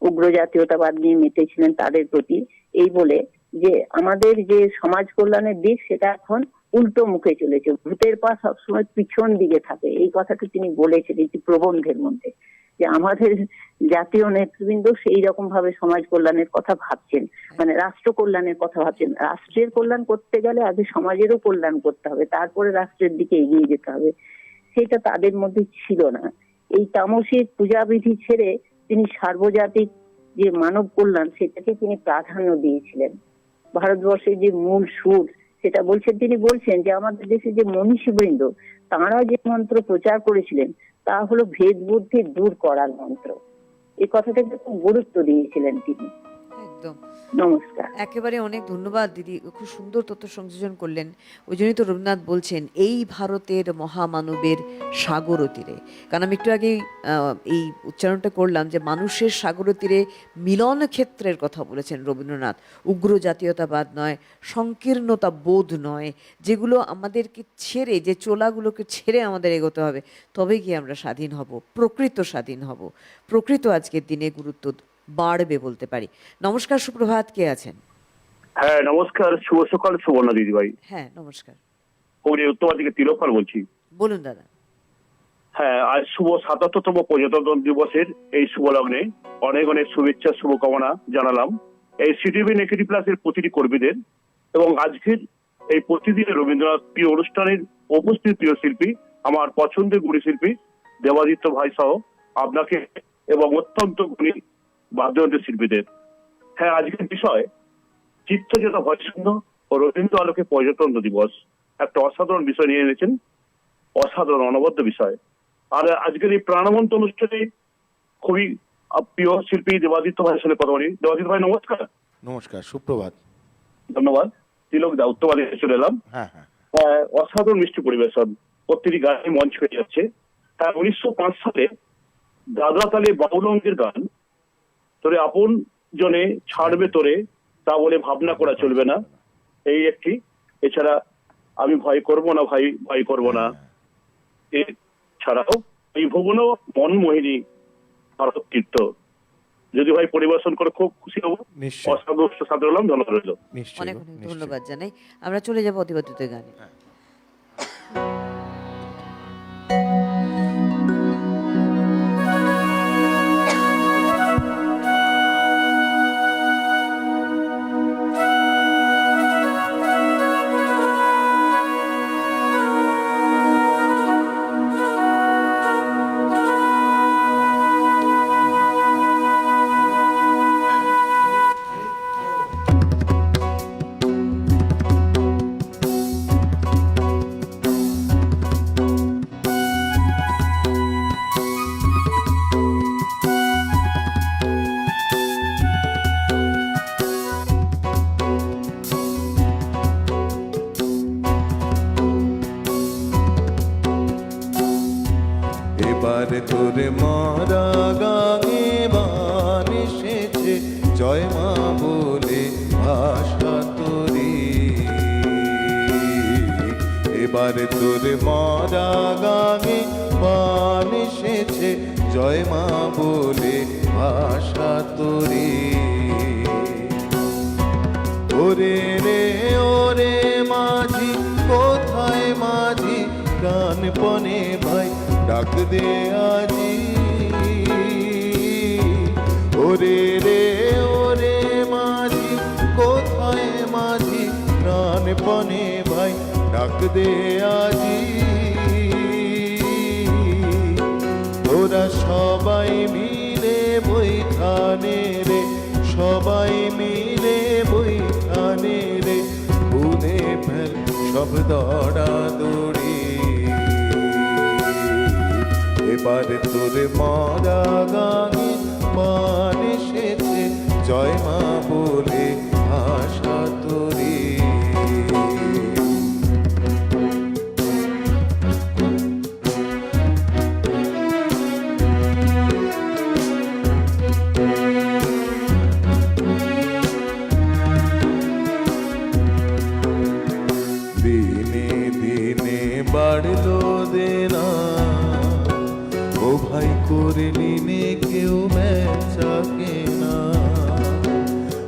[SPEAKER 8] উগ্র জাতীয়তাবাদ নিয়ে মেতেছিলেন তাদের প্রতি, এই বলে যে আমাদের যে সমাজ কল্যাণের দিক সেটা এখন উল্টো মুখে চলেছে, ভূতের পা সবসময় পিছন দিকে থাকে। এই কথাটা তিনি বলেছেন একটি প্রবন্ধের মধ্যে, যে আমাদের জাতীয় নেতৃবৃন্দ সেই রকম ভাবে সমাজ কল্যাণের কথা ভাবছেন, মানে রাষ্ট্র কল্যাণের কথা ভাবছেন। রাষ্ট্রের কল্যাণ করতে গেলে আগে সমাজেরও কল্যাণ করতে হবে, তারপরে রাষ্ট্রের দিকে এগিয়ে যেতে হবে। সেটা তাদের মধ্যে ছিল না। এই তামসিক পূজাবিধি ছেড়ে তিনি সার্বজাতিক যে মানব কল্যাণ সেটাকে তিনি প্রাধান্য দিয়েছিলেন। ভারতবর্ষের যে মূল সুর সেটা বলছেন। তিনি বলছেন যে আমাদের দেশে যে মনীষীবৃন্দ তাঁরা যে মন্ত্র প্রচার করেছিলেন তা হলো ভেদ বুদ্ধি দূর করার মন্ত্র। এই কথাটাকে খুব গুরুত্ব দিয়েছিলেন তিনি।
[SPEAKER 2] একদম।
[SPEAKER 8] নমস্কার।
[SPEAKER 2] একেবারে অনেক ধন্যবাদ দিদি, খুব সুন্দর তথ্য সংযোজন করলেন। ওই জন্যই তো রবীন্দ্রনাথ বলছেন এই ভারতের মহামানবের সাগর তীরে। কারণ আমি একটু আগেই এই উচ্চারণটা করলাম যে মানুষের সাগর তীরে মিলন ক্ষেত্রের কথা বলেছেন রবীন্দ্রনাথ। উগ্র জাতীয়তাবাদ নয়, সংকীর্ণতা বোধ নয়, যেগুলো আমাদেরকে ছেড়ে, যে চোলাগুলোকে ছেড়ে আমাদের এগোতে হবে, তবে গিয়ে আমরা স্বাধীন হব, প্রকৃত স্বাধীন হব, প্রকৃত আজকের দিনে গুরুত্ব বাড়বে বলতে পারি। নমস্কার, সুপ্রভাত, কে আছেন?
[SPEAKER 9] হ্যাঁ নমস্কার, শুভ সকাল সুবর্ণা দিদিভাই।
[SPEAKER 2] হ্যাঁ নমস্কার।
[SPEAKER 9] উত্তর থেকে তিলক পাল বলছি।
[SPEAKER 2] বলুন দাদা।
[SPEAKER 9] হ্যাঁ, আজ শুভ ৭৭তম প্রজাতন্ত্র দিবসের এই শুভ লগ্নে অনেক অনেক শুভেচ্ছা শুভকামনা জানালাম এই সিটিভি নেকেটি প্লাসের প্রতিটি কর্মীদের এবং আজকের এই প্রতিদিনের রবীন্দ্রনাথ প্রিয় অনুষ্ঠানের উপস্থিত প্রিয় শিল্পী, আমার পছন্দের গুণী শিল্পী দেবাদিত্য ভাই সহ আপনাকে এবং অত্যন্ত গুণী বাদ্যযন্ত্র শিল্পীদের। হ্যাঁ, আজকের বিষয় চিত্তজেতা ভয়শূন্য ও রবীন্দ্র আলোকে প্রজাতন্ত্র দিবস। একটা অসাধারণ বিষয় নিয়ে এনেছেন, অসাধারণ অনবদ্য বিষয়। আর আজকের এই প্রাণবন্ত অনুষ্ঠানে খুবই প্রিয় শিল্পী দেবাদিত্য ভাইয়ের সঙ্গে কথা বলি। দেবাদিত্য ভাই নমস্কার।
[SPEAKER 3] নমস্কার, সুপ্রভাত।
[SPEAKER 9] ধন্যবাদ। তিলক দা উত্তরবাদে চলে এলাম।
[SPEAKER 3] হ্যাঁ হ্যাঁ,
[SPEAKER 9] অসাধারণ মিষ্টি পরিবেশন, প্রতিটি গানে মঞ্চ হয়ে যাচ্ছে। হ্যাঁ, 1905 সালে দাদরা তালে বাউলঙ্গের গান তোরে আপন জনে ছাড়বে তোরে তা বলে ভাবনা করা চলবে না, এই একটি। এছাড়া আমি ভয় করব না ভাই, ভয় করব না। এছাড়াও এই ভুবন মনমোহিনী ভারত তীর্থ, যদি ভাই পরিবেশন করে খুব খুশি হবো। অসাধারণ সাথে হলাম, ধন্যবাদ রইল।
[SPEAKER 2] অনেক অনেক ধন্যবাদ জানাই। আমরা চলে যাবো অতিবাদিত গানে।
[SPEAKER 7] এবারে তোরে মারা গাঙে বান এসেছে, জয় মা বলে ভাষা তোরে। এবারে তোরে মারা গাঙে বান এসেছে, জয় মা বলে ভাষা তোরে। ওরে রে ওরে মাঝি, কোথায় মাঝি প্রাণপণে ভাই ডাক দে আজি। ওরে রে ওরে মাঝি, কোথায় মাঝি প্রাণপণে ভাই ডাক দে আজি। তোরা সবাই মিলে বৈঠানে রে, সবাই মিলে বৈঠানে রে, ভুলে ফেল সব দৌড়াদৌড়ি। এবারে তোরে মারা গাঙে মান এসেছে, জয় মা বলে ভাষা তোরে। দিনে দিনে বাড়লো দেনা, ও ভাই করে নিনে কেউ বেচা কেনা।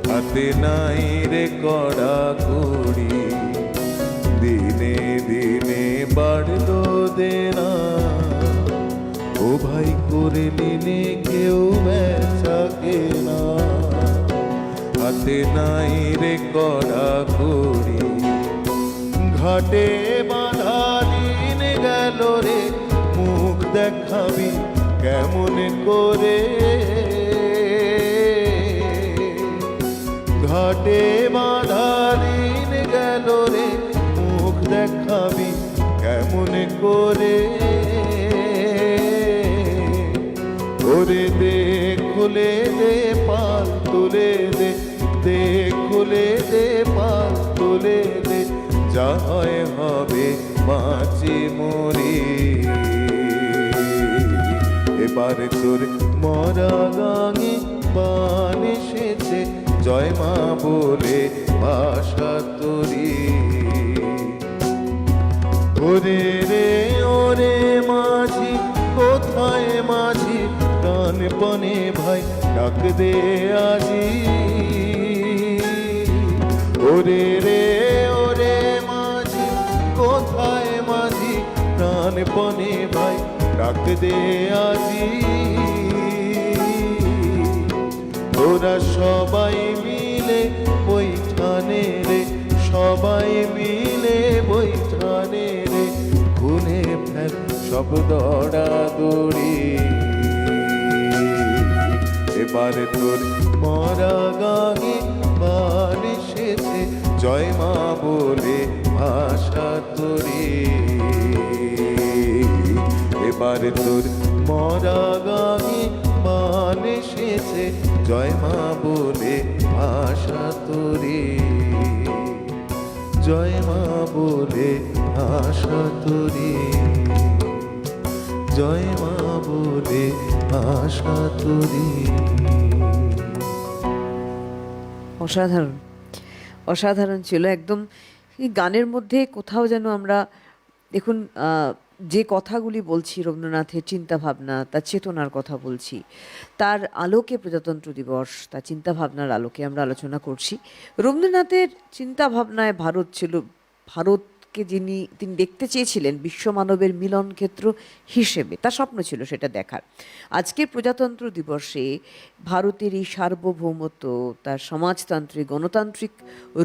[SPEAKER 7] হাতে নাই রে কড়া কড়ি, দিনে দিনে বাড়লো দেনা, ও ভাই করে নিনে কেউ বেচা কেনা। হাতে নাই রে কড়া কড়ি, ঘাটে বাঁধা দিন গেল রে, মুখ দেখাবি কেমন করে। ঘাটে বাঁধা দিন গেল রে, মুখ দেখাবি কেমন করে। ওরে দে খুলে দে পাল তুলে দে, দে খুলে দে পাল তুলে দে, যা হয় হবে বাঁচি মরি। এবারে তোর মরা গাঙে বান এসেছে, জয় মা বলে ভাষা তোরি। ওরে রে ওরে মাঝি, কোথায় মাঝি প্রাণপণে ভাই ডাক দে আজি। ওরে রে ওরে মাঝি, কোথায় মাঝি প্রাণপণে ভাই ডাক দে আজি তোরা সবাই মিলে বৈঠানে রে, সবাই মিলে বৈঠানে রে, খুলে ফেল সব দৌড়াদৌড়ি। এবার তোর মরা গাঙে বান এসেছে, জয় মা বলে ভাষা তোরে। এবার তোর মরা গাঙে বান এসেছে, জয় মা বলে ভাষা তোরে, জয় মা বলে ভাষা তোরে, জয় মা বলে ভাষা তোরে।
[SPEAKER 2] অসাধারণ, অসাধারণ ছিল একদম। এই গানের মধ্যে কোথাও যেন আমরা দেখুন যে কথাগুলি বলছি, রবীন্দ্রনাথের চিন্তাভাবনা, তার চেতনার কথা বলছি, তার আলোকে প্রজাতন্ত্র দিবস, তার চিন্তাভাবনার আলোকে আমরা আলোচনা করছি। রবীন্দ্রনাথের চিন্তাভাবনায় ভারত ছিল, ভারতকে তিনি দেখতে চেয়েছিলেন বিশ্বমানবের মিলন ক্ষেত্র হিসেবে, তার স্বপ্ন ছিল সেটা দেখার। আজকের প্রজাতন্ত্র দিবসে ভারতের এই সার্বভৌমত্ব, তার সমাজতান্ত্রিক গণতান্ত্রিক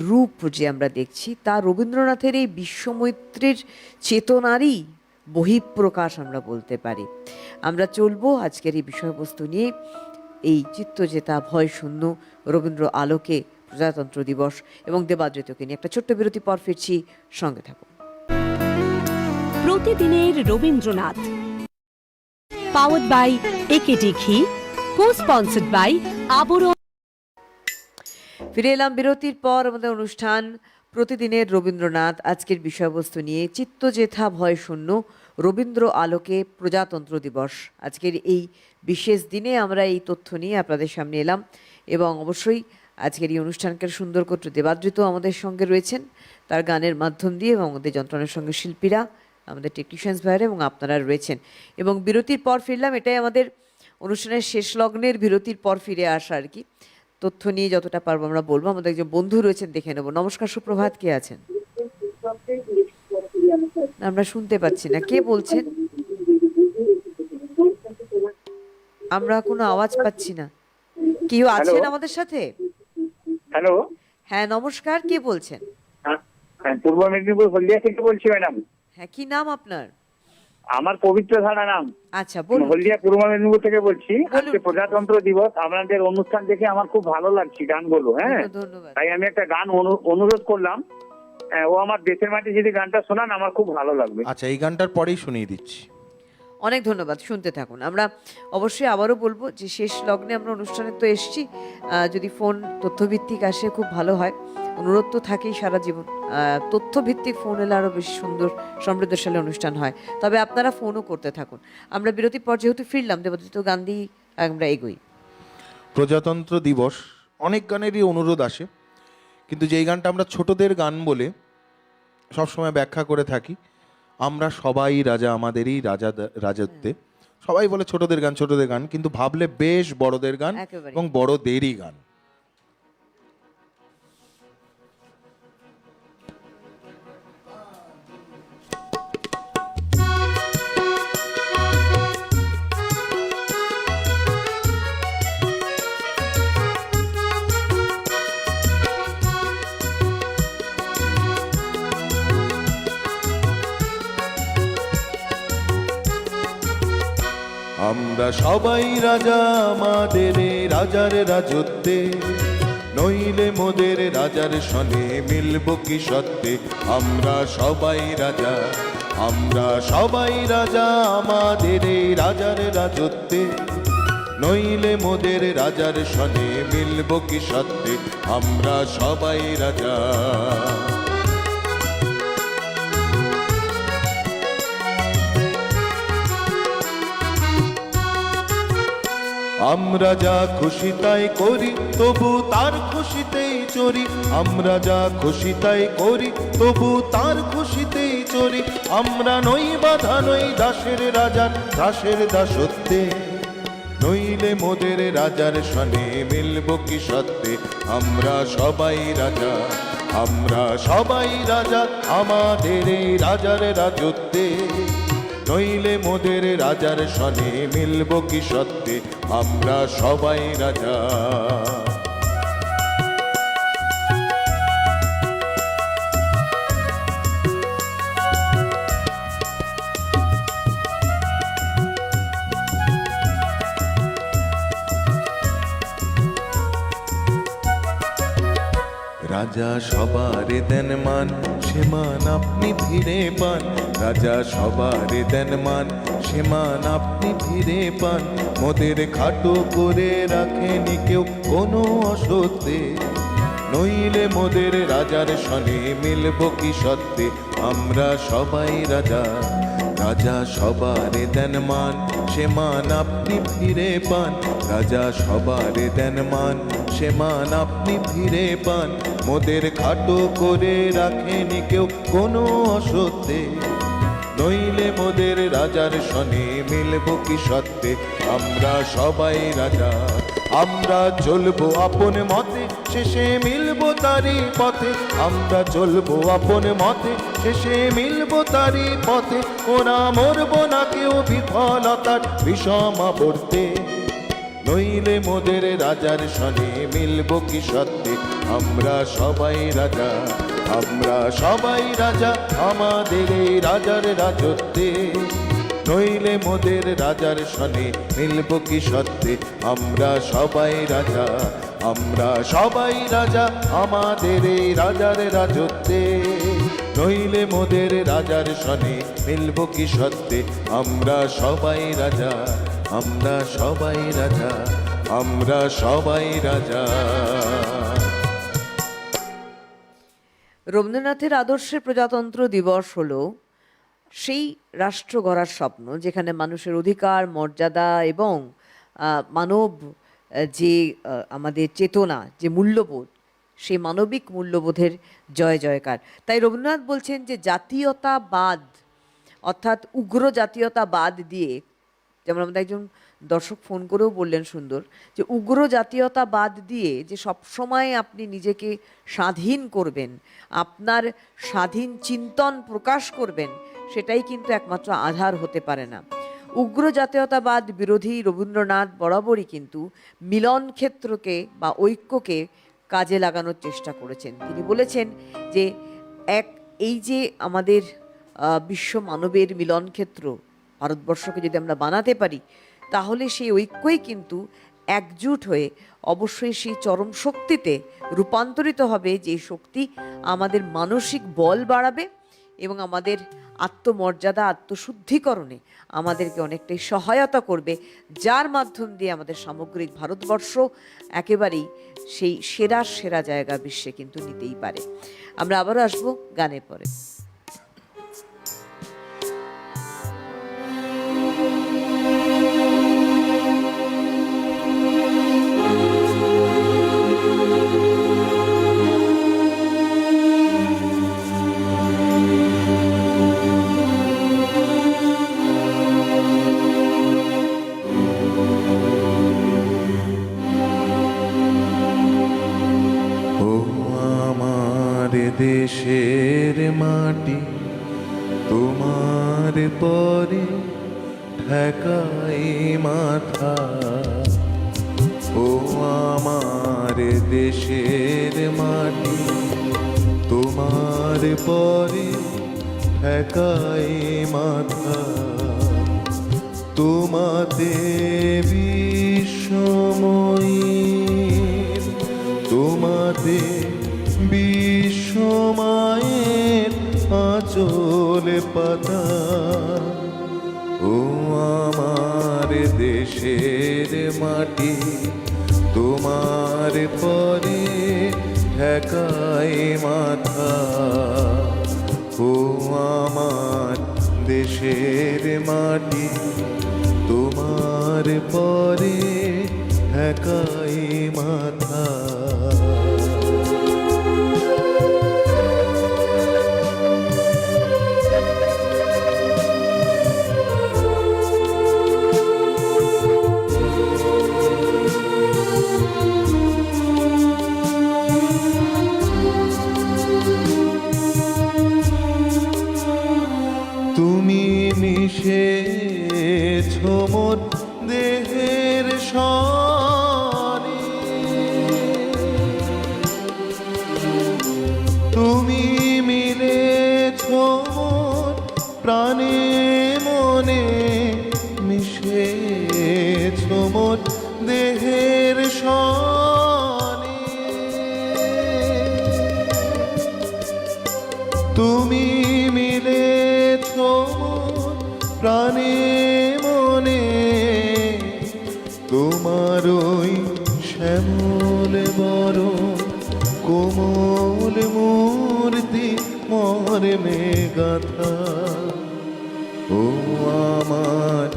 [SPEAKER 2] রূপ যে আমরা দেখছি, তা রবীন্দ্রনাথের এই বিশ্বমৈত্রীর চেতনারই বহিঃপ্রকাশ আমরা বলতে পারি। আমরা চলবো আজকের এই বিষয়বস্তু নিয়ে, এই চিত্তজেতা ভয় শূন্য রবীন্দ্র আলোকে প্রজাতন্ত্র দিবস এবং দেবাদ্রিতকে নিয়ে একটা ছোট্ট বিরতি পর ফিরছি, সঙ্গে থাকুন।
[SPEAKER 1] প্রতিদিনের রবীন্দ্রনাথ, পাওয়ার্ড বাই একেডি ঘি, কো-স্পন্সর্ড বাই আবরণ।
[SPEAKER 2] ফিরে এলাম বিরতির পর। আমাদের অনুষ্ঠান প্রতিদিনের রবীন্দ্রনাথ, আজকের বিষয়বস্তু নিয়ে চিত্তজেথা ভয় শূন্য রবীন্দ্র আলোকে প্রজাতন্ত্র দিবস। আজকের এই বিশেষ দিনে আমরা এই তথ্য নিয়ে আপনাদের সামনে এলাম এবং অবশ্যই আজকের এই অনুষ্ঠানকে সুন্দর করতে দেবাদ্রিত আমাদের সঙ্গে রয়েছেন তার গানের মাধ্যম দিয়ে, এবং আমাদের যন্ত্রণার সঙ্গে শিল্পীরা, আমাদের টেকনিশিয়ানস ভাইরা এবং আপনারা রয়েছেন। এবং বিরতির পর ফিরলাম, এটাই আমাদের অনুষ্ঠানের শেষ লগ্নের বিরতির পর ফিরে আসা আর কি। তথ্য নিয়ে যতটা পারবো আমরা বলবো। আমাদের একজন বন্ধু রয়েছেন, দেখে নেব। নমস্কার, সুপ্রভাত, কে আছেন? আমরা শুনতে পাচ্ছি না, কে বলছেন? আমরা কোনো আওয়াজ পাচ্ছি না। কেউ আছেন আমাদের সাথে?
[SPEAKER 10] হ্যালো,
[SPEAKER 2] হ্যাঁ নমস্কার, কে বলছেন?
[SPEAKER 10] পূর্ব মেদিনীপুর হলদিয়া থেকে বলছি ম্যাডাম।
[SPEAKER 2] হ্যাঁ, কি নাম আপনার?
[SPEAKER 10] আমার পবিত্র ধারা নাম।
[SPEAKER 2] আচ্ছা বলুন।
[SPEAKER 10] হলদিয়া পূর্ব মেদিনীপুর থেকে বলছি। আজকে প্রজাতন্ত্র দিবস, আপনাদের অনুষ্ঠান দেখে আমার খুব ভালো লাগছে গানগুলো। হ্যাঁ,
[SPEAKER 2] ধন্যবাদ।
[SPEAKER 10] তাই আমি একটা গান অনুরোধ করলাম। ও আমার দেশের মাটি যদি গানটা শোনান আমার খুব ভালো লাগবে।
[SPEAKER 3] আচ্ছা, এই গানটার পরেই শুনিয়ে দিচ্ছি।
[SPEAKER 2] অনেক ধন্যবাদ, শুনতে থাকুন। আমরা অবশ্যই আবারও বলবো যে শেষ লগ্নে আমরা অনুষ্ঠানে তো এসছি, যদি ফোন তথ্যভিত্তিক আসে খুব ভালো হয়। অনুরোধ তো থাকেই সারা জীবন, তথ্যভিত্তিক ফোন এলে আরও বেশি সুন্দর সমৃদ্ধশালী অনুষ্ঠান হয়। তবে আপনারা ফোনও করতে থাকুন। আমরা বিরতির পর যেহেতু ফিরলাম, দেবাদ্রিত গান দিয়ে আমরা এগোই।
[SPEAKER 3] প্রজাতন্ত্র দিবস, অনেক গানেরই অনুরোধ আসে, কিন্তু যেই গানটা আমরা ছোটদের গান বলে সবসময় ব্যাখ্যা করে থাকি, আমরা সবাই রাজা আমাদেরই রাজত্বে, সবাই বলে ছোটদের গান ছোটদের গান, কিন্তু ভাবলে বেশ বড়দের গান এবং বড়দেরই গান।
[SPEAKER 7] আমরা সবাই রাজা আমাদের রাজার রাজত্বে, নইলে মোদের রাজার সনে মিলব কি সত্যে। আমরা সবাই রাজা, আমরা সবাই রাজা আমাদের রাজার রাজত্বে, নইলে মোদের রাজার সনে মিলব কি সত্যে। আমরা সবাই রাজা। আমরা যা খুশি তাই করি, তবু তার খুশিতেই চরি। আমরা যা খুশি তাই করি, তবু তার খুশিতেই চরি। আমরা নই বাধা, নই দাসের রাজার দাসের দাসত্বে, নইলে মোদের রাজার সনে মিলব কি সত্যে। আমরা সবাই রাজা, আমরা সবাই রাজা আমাদের এই রাজার রাজত্বে, নইলে মোদের রাজার সনে মিলব কি সত্যে আমরা সবাই রাজা। রাজা সবার দেন মান, সে মান আপনি ফিরে পান। রাজা সবার দেন মান, সে মান আপনি ফিরে পান। মোদের খাটো করে রাখেনি কেউ কোনো অসত্যে, নইলে মোদের রাজার সনে মিলব কি সত্যে আমরা সবাই রাজা। রাজা সবার দেন মান, সে মান আপনি ফিরে পান। রাজা সবার দেন মান, সে মান আপনি ফিরে পান। মোদের খাটো করে রাখেনি কেউ কোনো অসত্যে, নইলে মোদের রাজার সনে মিলব কি সত্যে আমরা সবাই রাজা। আমরা চলবো আপন মতে, শেষে মিলব তারই পথে। আমরা চলবো আপন মতে, শেষে মিলব তারই পথে। ওরা মরব না কেউ বিফলতার বিষম পড়তে, নইলে মোদের রাজার সনে মিলব কি সত্যে আমরা সবাই রাজা। আমরা সবাই রাজা আমাদের এই রাজার রাজত্বে, নইলে মোদের রাজার সনে মিলব কি সত্যে আমরা সবাই রাজা। আমরা সবাই রাজা আমাদের এই রাজার রাজত্বে, নইলে মোদের রাজার সনে মিলব কি সত্যে আমরা সবাই রাজা। আমরা সবাই রাজা, আমরা সবাই রাজা।
[SPEAKER 2] রবীন্দ্রনাথের আদর্শে প্রজাতন্ত্র দিবস হলো সেই রাষ্ট্র গড়ার স্বপ্ন যেখানে মানুষের অধিকার, মর্যাদা এবং মানব যে আমাদের চেতনা, যে মূল্যবোধ, সেই মানবিক মূল্যবোধের জয় জয়কার। তাই রবীন্দ্রনাথ বলছেন যে জাতীয়তাবাদ অর্থাৎ উগ্র জাতীয়তাবাদ দিয়ে, যেমন আমাদের একজন দর্শক ফোন করেও বললেন সুন্দর, যে উগ্র জাতীয়তাবাদ দিয়ে যে সবসময় আপনি নিজেকে স্বাধীন করবেন, আপনার স্বাধীন চিন্তন প্রকাশ করবেন, সেটাই কিন্তু একমাত্র আধার হতে পারে না। উগ্র জাতীয়তাবাদ বিরোধী রবীন্দ্রনাথ বরাবরই কিন্তু মিলন ক্ষেত্রকে বা ঐক্যকে কাজে লাগানোর চেষ্টা করেছেন। তিনি বলেছেন যে এই যে আমাদের বিশ্ব মানবের মিলন ক্ষেত্র ভারতবর্ষকে যদি আমরা বানাতে পারি, তাহলে সেই ঐক্যই কিন্তু একজুট হয়ে অবশ্যই সেই চরম শক্তিতে রূপান্তরিত হবে, যে শক্তি আমাদের মানসিক বল বাড়াবে এবং আমাদের আত্মমর্যাদা, আত্মশুদ্ধিকরণে আমাদেরকে অনেকটাই সহায়তা করবে, যার মাধ্যম দিয়ে আমাদের সামগ্রিক ভারতবর্ষ একেবারেই সেই সেরা সেরা জায়গা বিশ্বে কিন্তু নিতেই পারে। আমরা আবারও আসবো গানের পরে।
[SPEAKER 7] দেশের মাটি তোমার পরে ঠেকাই মাথা। ও আমার দেশের মাটি তোমার পরে ঠেকাই মাথা। তোমাতে বিশ্বময়ী, তোমাতে বিশ্বমায়ের আঁচল পাতা। ও আমার দেশের মাটি তোমার পরে ঠেকাই মাথা। ও আমার দেশের মাটি তোমার পরে ঠেকাই মাথা। তুমি মিশে তুমি মিলেছ মোর প্রাণে মনে, মিশেছ মোর দেহের সনে। তুমি মিলেছ মোর প্রাণে মনে, তোমার ওই শ্যামল বরণ কোমল মূর্তি মর্মে গাথা। ও আমার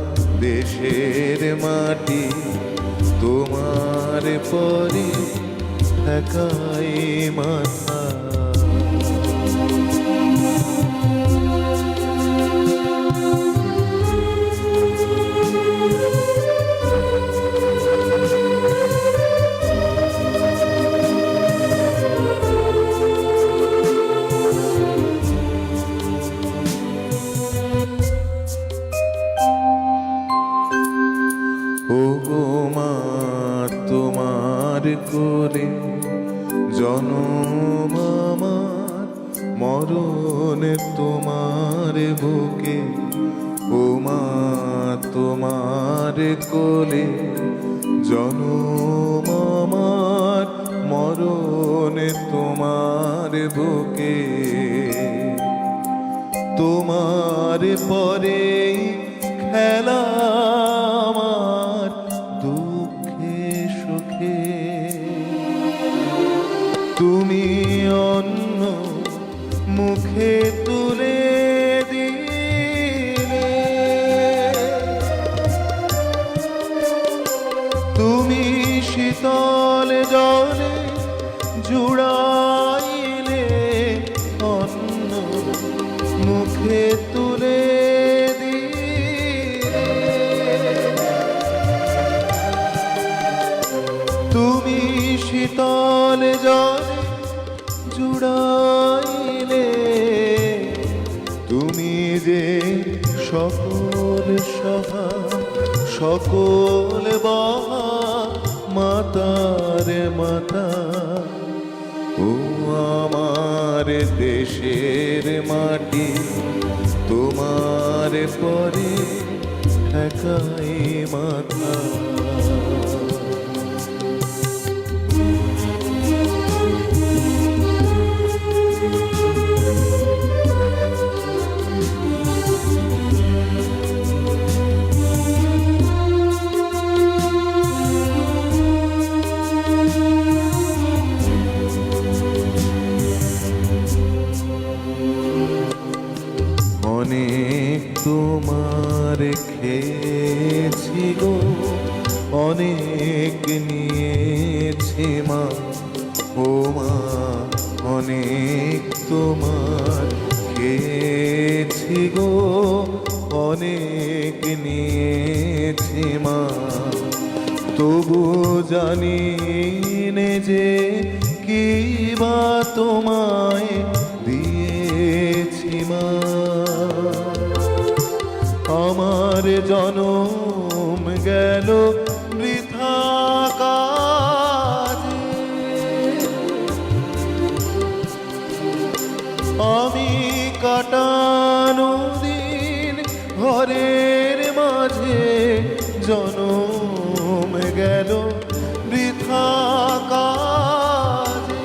[SPEAKER 7] দেশের মাটি, তোমার পরে একাই মাথা। ও গো মা, তোমার কোলে জনম আমার, মরণ তোমার বুকে। ও মা, তোমার কোলে জনম আমার, মরণ তোমার বুকে। তোমার পরে খেলা আমার দুঃখে সুখে। তুমি অন্য মুখে তুলে দিলে, তুমি শীতল জলে জুড়াইলে, অন্য মুখে তুলে দিলে। তুমি শীতল জলে জুড়াইলে, তুমি যে সকল সহা সকল বহা মাতার মাতা। ও আমার দেশের মাটি, তোমার পরে একাই মাথা। অনেক তোমার খেয়েছি গো, অনেক নিয়েছি মা। ও মা, অনেক তোমার খেয়েছি গো, অনেক নিয়েছি মা। তবু জানি নে যে কি বা তোমায় দিয়েছি মা। আমার জনম গেল বৃথা কাজে, আমি কাটানো দিন ঘরের মাঝে, জনম গেল বৃথা কাজে।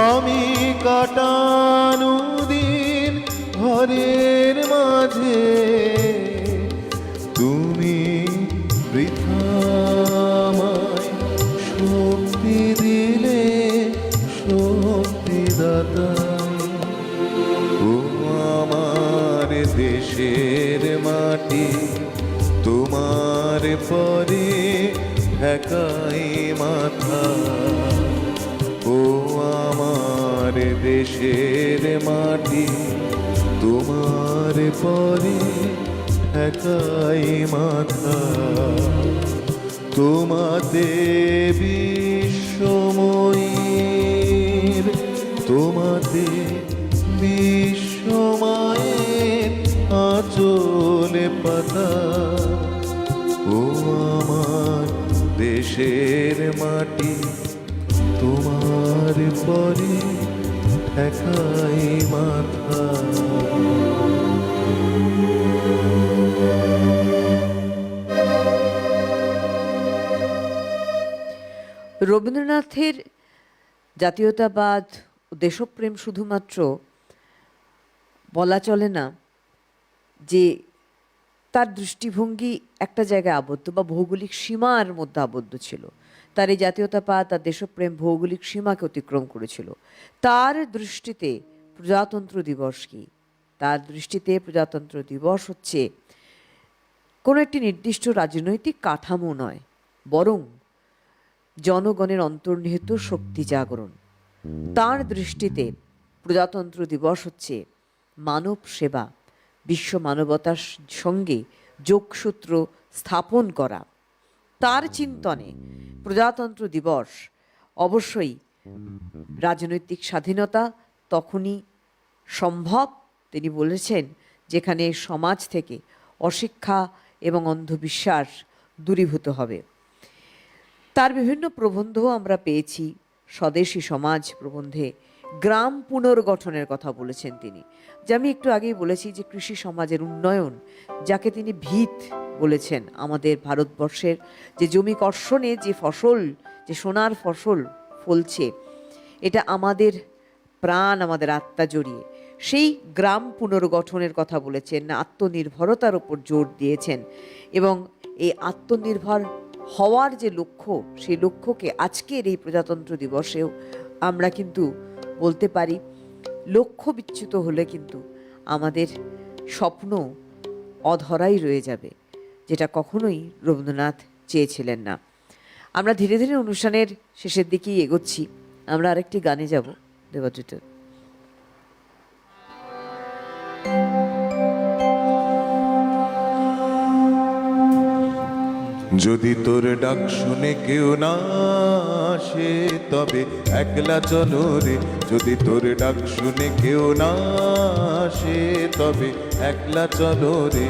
[SPEAKER 7] আমি কাটানো দিন ঘরের মাঝে, তুমি বৃথা আমায় শক্তি দিলে, শক্তিদাতা। ও আমার দেশের মাটি, তোমার পরে একাই মাথা। ও আমার দেশের মাটি, তোমার পরে একাই মাথা। তোমাতে বিশ্বময়ীর, তোমাতে বিশ্বমায়ের আঁচলে পাতা। ও আমার দেশ দেশের মাটি তোমার পরে ঠেকাই মাথা।
[SPEAKER 2] রবীন্দ্রনাথের জাতীয়তাবাদ ও দেশপ্রেম শুধুমাত্র বলা চলে না যে তার দৃষ্টিভঙ্গি একটা জায়গায় আবদ্ধ বা ভৌগোলিক সীমার মধ্যে আবদ্ধ ছিল। তার এই জাতীয়তাবাদ, তার দেশপ্রেম ভৌগোলিক সীমাকে অতিক্রম করেছিল। তার দৃষ্টিতে প্রজাতন্ত্র দিবস কি? তার দৃষ্টিতে প্রজাতন্ত্র দিবস হচ্ছে কোনো একটি নির্দিষ্ট রাজনৈতিক কাঠামো নয়, বরং জনগণের অন্তর্নিহিত শক্তি জাগরণ। তার দৃষ্টিতে প্রজাতন্ত্র দিবস হচ্ছে মানব সেবা, বিশ্ব মানবতার সঙ্গে যোগসূত্র স্থাপন করা। তার চিন্তনে প্রজাতন্ত্র দিবস অবশ্যই রাজনৈতিক স্বাধীনতা তখনই সম্ভব, তিনি বলেছেন, যেখানে সমাজ থেকে অশিক্ষা এবং অন্ধবিশ্বাস দূরীভূত হবে। তার বিভিন্ন প্রবন্ধও আমরা পেয়েছি। স্বদেশী সমাজ প্রবন্ধে গ্রাম পুনর্গঠনের কথা বলেছেন তিনি, যে আমি একটু আগেই বলেছি যে কৃষি সমাজের উন্নয়ন, যাকে তিনি ভিত বলেছেন। আমাদের ভারতবর্ষের যে জমি কর্ষণে যে ফসল, যে সোনার ফসল ফলছে, এটা আমাদের প্রাণ, আমাদের আত্মা জড়িয়ে। সেই গ্রাম পুনর্গঠনের কথা বলেছেন, আত্মনির্ভরতার উপর জোর দিয়েছেন এবং এই আত্মনির্ভর হওয়ার যে লক্ষ্য, সেই লক্ষ্যকে আজকের এই প্রজাতন্ত্র দিবসেও আমরা কিন্তু বলতে পারি লক্ষ্য বিচ্যুত হলে কিন্তু আমাদের স্বপ্ন অধরাই রয়ে যাবে, যেটা কখনোই রবীন্দ্রনাথ চেয়েছিলেন না। আমরা ধীরে ধীরে অনুষ্ঠানের শেষের দিকেই এগোচ্ছি। আমরা আরেকটি গানে যাব, দেবাদ্রিত।
[SPEAKER 7] যদি তোর ডাক শুনে কেউ না আসে তবে একলা চলো রে। যদি তোর ডাক শুনে কেউ না আসে তবে একলা চলো রে।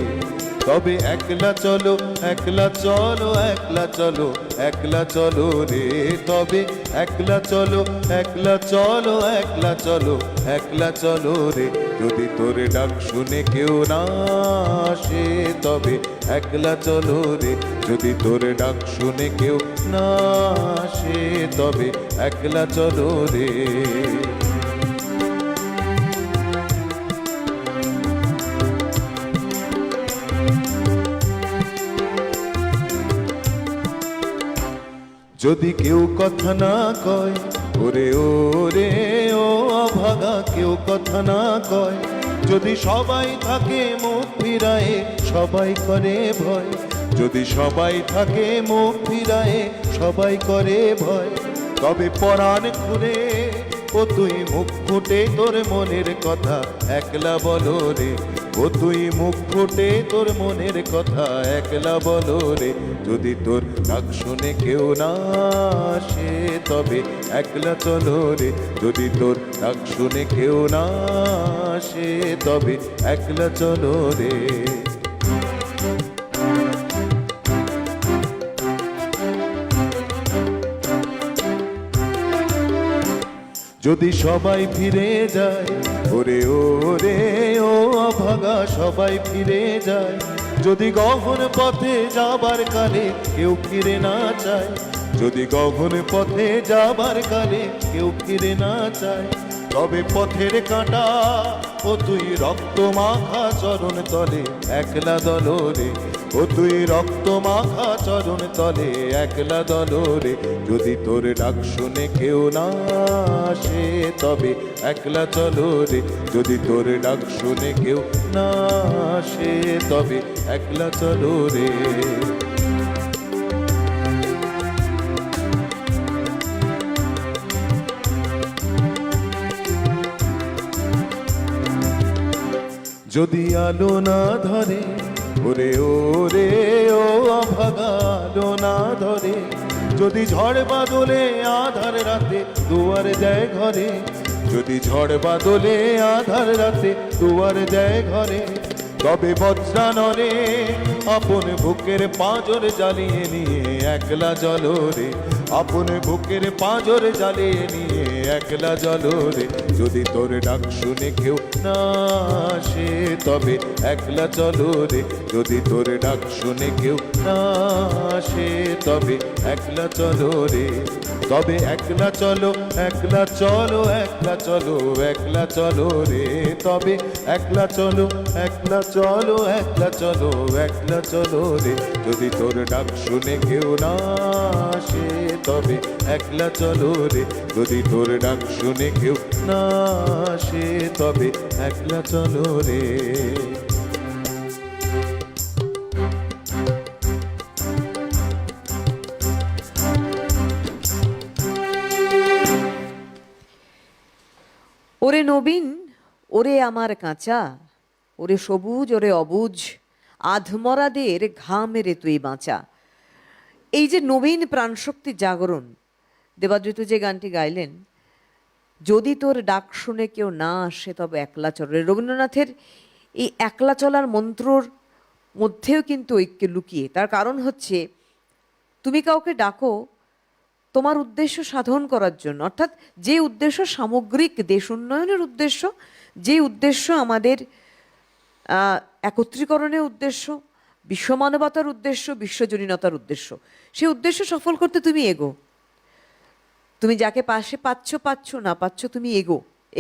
[SPEAKER 7] তবে একলা চলো, একলা চলো, একলা চলো, একলা চলো রে। তবে একলা চলো, একলা চলো, একলা চলো, একলা চলো রে। যদি তোর ডাক শুনে কেউ না আসে তবে একলা চলো রে। যদি তোর ডাক শুনে কেউ না আসে তবে একলা চলো রে। যদি কেউ কথা না কয়, ওরে ওরে ও অভাগা, কেউ কথা না কয়। যদি সবাই থাকে মুখ ফিরায়ে, সবাই করে ভয়। যদি সবাই থাকে মুখ ফিরায়ে, সবাই করে ভয়। তবে পরাণ খুলে ও তুই মুখ ফুটে তোর মনের কথা একলা বলো রে। ও তুই মুখ ফুটে তোর মনের কথা একলা বলো রে। যদি তোর ডাক শুনে কেউ না আসে তবে একলা চলো রে। যদি তোর ডাক শুনে কেউ না আসে তবে একলা চলো রে। যদি সবাই ফিরে যায়, ওরে ওরে ও অভাগা সবাই ফিরে যায়। যদি গহন পথে যাবার কালে কেউ ফিরে না চায়। যদি গহন পথে যাবার কালে কেউ ফিরে না চায়। তবে পথের কাঁটা ও তুই রক্ত মাখা চরণ তলে একলা দলো রে। ও তুই রক্ত মাখা চরণ তলে একলা দলো রে। যদি তোর ডাক শুনে কেউ না আসে তবে একলা চলো রে। যদি তোর ডাক শুনে কেউ না আসে তবে একলা চলো রে। যদি আলো না ধরে, ওরে ওরে ও অভাগা আলো না ধরে। যদি ঝড় বাদলে আধার রাতে দুয়ার দেয় ঘরে। যদি ঝড় বাদলে আধার রাতে দুয়ার দেয় ঘরে। তবে বজ্রানরে আপন বুকের পাঁজর জ্বালিয়ে নিয়ে একলা চলো রে, আপন বুকের পাঁজর জ্বালিয়ে নিয়ে একলা চলো রে। যদি তোর ডাক শুনে কেউ না আসে তবে একলা চলো রে, যদি তোর ডাক শুনে কেউ না আসে তবে একলা চলো রে। তবে একলা চলো, একলা চলো, একলা চলো, একলা চলো রে। তবে একলা চলো, একলা চলো, একলা চলো, একলা চলো রে। যদি তোর ডাক শুনে কেউ না আসে তবে একলা চলো রে, যদি তোর ডাক শুনে কেউ না আসে তবে একলা চলো রে।
[SPEAKER 2] ওরে নবীন, ওরে আমার কাঁচা, ওরে সবুজ, ওরে অবুজ, আধমরাদের ঘামেরে তুই বাঁচা। এই যে নবীন প্রাণশক্তি জাগরণ, দেবাদ্রিত যে গানটি গাইলেন, যদি তোর ডাক শুনে কেউ না আসে তবে একলা চল। রবীন্দ্রনাথের এই একলা চলার মন্ত্রর মধ্যেও কিন্তু ঐক্য লুকিয়ে। তার কারণ হচ্ছে, তুমি কাউকে ডাকো তোমার উদ্দেশ্য সাধন করার জন্য, অর্থাৎ যে উদ্দেশ্য সামগ্রিক দেশ উন্নয়নের উদ্দেশ্য, যে উদ্দেশ্য আমাদের একত্রীকরণের উদ্দেশ্য, বিশ্বমানবতার উদ্দেশ্য, বিশ্বজনীনতার উদ্দেশ্য, সেই উদ্দেশ্য সফল করতে তুমি এগো। তুমি যাকে পাশে পাচ্ছ না পাচ্ছ, তুমি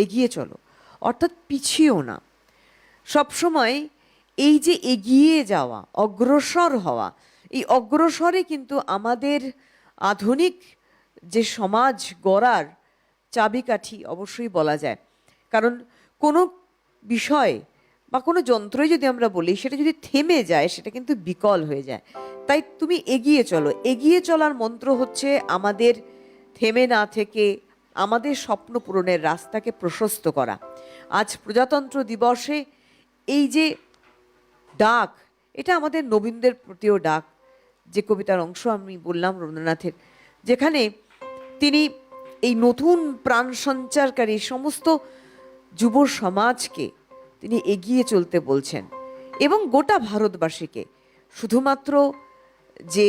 [SPEAKER 2] এগিয়ে চলো, অর্থাৎ পিছিয়েও না। সবসময় এই যে এগিয়ে যাওয়া, অগ্রসর হওয়া, এই অগ্রসরে কিন্তু আমাদের আধুনিক যে সমাজ গড়ার চাবিকাঠি অবশ্যই বলা যায়। কারণ কোনো বিষয় বা কোনো যন্ত্রই যদি আমরা বলি, সেটা যদি থেমে যায় সেটা কিন্তু বিকল হয়ে যায়। তাই তুমি এগিয়ে চলো। এগিয়ে চলার মন্ত্র হচ্ছে আমাদের থেমে না থেকে আমাদের স্বপ্ন পূরণের রাস্তাকে প্রশস্ত করা। আজ প্রজাতন্ত্র দিবসে এই যে ডাক, এটা আমাদের নবীনদের প্রতিও ডাক। যে কবিতার অংশ আমি বললাম রবীন্দ্রনাথের, যেখানে তিনি এই নতুন প্রাণ সঞ্চারকারী সমস্ত যুব সমাজকে তিনি এগিয়ে চলতে বলছেন, এবং গোটা ভারতবাসীকে। শুধুমাত্র যে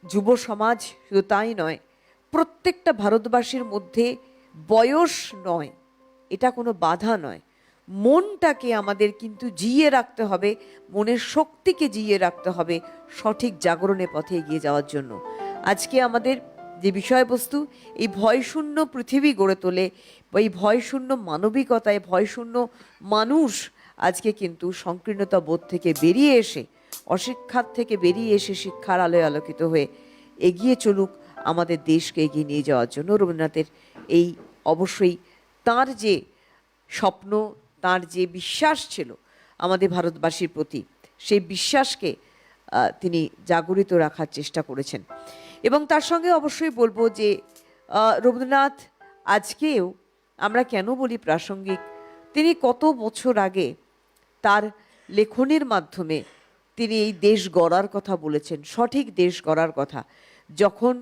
[SPEAKER 2] যুব সমাজ শুধু তাই নয়, প্রত্যেকটা ভারতবাসীর মধ্যে বয়স নয়, এটা কোনো বাধা নয়, মনটাকে আমাদের কিন্তু জিইয়ে রাখতে হবে, মনের শক্তিকে জিইয়ে রাখতে হবে সঠিক জাগরণের পথে এগিয়ে যাওয়ার জন্য। আজকে আমাদের যে বিষয়বস্তু, এই ভয়শূন্য পৃথিবী গড়ে তোলে, এই ভয়শূন্য মানবিকতায় ভয়শূন্য মানুষ আজকে কিন্তু সংকীর্ণতা বোধ থেকে বেরিয়ে এসে, অশিক্ষার থেকে বেরিয়ে এসে শিক্ষার আলোয় আলোকিত হয়ে এগিয়ে চলুক আমাদের দেশকে এগিয়ে নিয়ে যাওয়ার জন্য। রবীন্দ্রনাথের এই অবশ্যই তার যে স্বপ্ন, তার যে বিশ্বাস ছিল আমাদের ভারতবাসীর প্রতি, সেই বিশ্বাসকে তিনি জাগরিত রাখার চেষ্টা করেছেন। এবং তার সঙ্গে অবশ্যই বলবো যে রবীন্দ্রনাথ আজকেও আমরা কেন বলি প্রাসঙ্গিক, তিনি কত বছর আগে তার লেখনের মাধ্যমে তিনি এই দেশ গড়ার কথা বলেছেন, সঠিক দেশ গড়ার কথা। যখন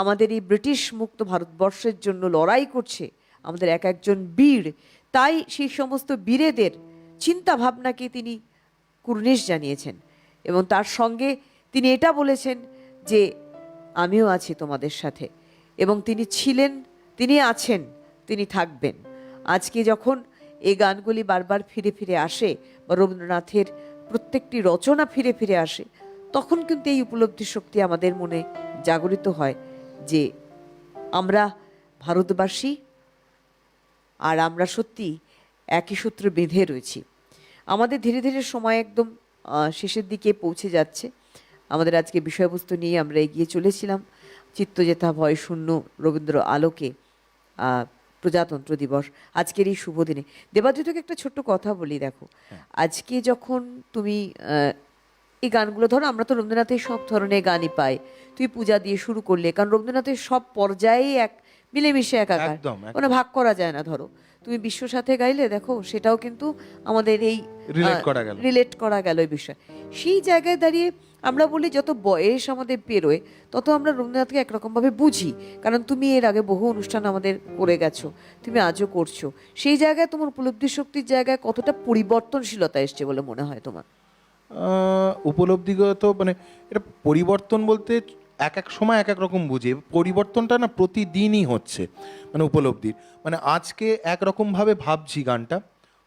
[SPEAKER 2] আমাদের এই ব্রিটিশ মুক্ত ভারতবর্ষের জন্য লড়াই করছে আমাদের এক একজন বীর, তাই সেই সমস্ত বীরেদের চিন্তা ভাবনাকে তিনি কুর্নিশ জানিয়েছেন, এবং তার সঙ্গে তিনি এটা বলেছেন যে আমিও আছি তোমাদের সাথে। এবং তিনি ছিলেন, তিনি আছেন, তিনি থাকবেন। আজকে যখন এই গানগুলি বারবার ফিরে ফিরে আসে বা রবীন্দ্রনাথের প্রত্যেকটি রচনা ফিরে ফিরে আসে, তখন কিন্তু এই উপলব্ধি শক্তি আমাদের মনে জাগরিত হয় যে আমরা ভারতবাসী, আর আমরা সত্যি একই সূত্রে বেঁধে রয়েছি। আমাদের ধীরে ধীরে সময় একদম শেষের দিকে পৌঁছে যাচ্ছে। আমাদের আজকে বিষয়বস্তু নিয়ে আমরা এগিয়ে চলেছিলাম, চিত্তজেথা ভয় শূন্য রবীন্দ্র আলোকে প্রজাতন্ত্র দিবস আজকের এই শুভ দিনে। দেবাদ্রিতকে একটা ছোট্ট কথা বলি, দেখো আজকে যখন তুমি এই গানগুলো, ধরো আমরা তো রবীন্দ্রনাথের সব ধরনের গানই পাই, তুই পূজা দিয়ে শুরু করলে, কারণ রবীন্দ্রনাথের সব পর্যায়েই এক মিলেমিশে একাকার, মানে ভাগ করা যায় না। ধরো তুমি বিশ্ব সাথে গাইলে, দেখো সেটাও কিন্তু আমাদের এই রিলেট করা গেল এই বিষয়। সেই জায়গায় দাঁড়িয়ে আমরা বলি যত বয়স আমাদের পেরোয় তত আমরা রবীন্দ্রনাথকে একরকমভাবে বুঝি, কারণ তুমি এর আগে বহু অনুষ্ঠান আমাদের করে গেছো, তুমি আজও করছো। সেই জায়গায় তোমার উপলব্ধি শক্তির জায়গায় কতটা পরিবর্তনশীলতা এসছে বলে মনে হয় তোমার?
[SPEAKER 3] উপলব্ধিগত মানে এটা পরিবর্তন বলতে এক এক সময় এক এক রকম বুঝে, পরিবর্তনটা না প্রতিদিনই হচ্ছে, মানে উপলব্ধির, মানে আজকে একরকমভাবে ভাবছি গানটা,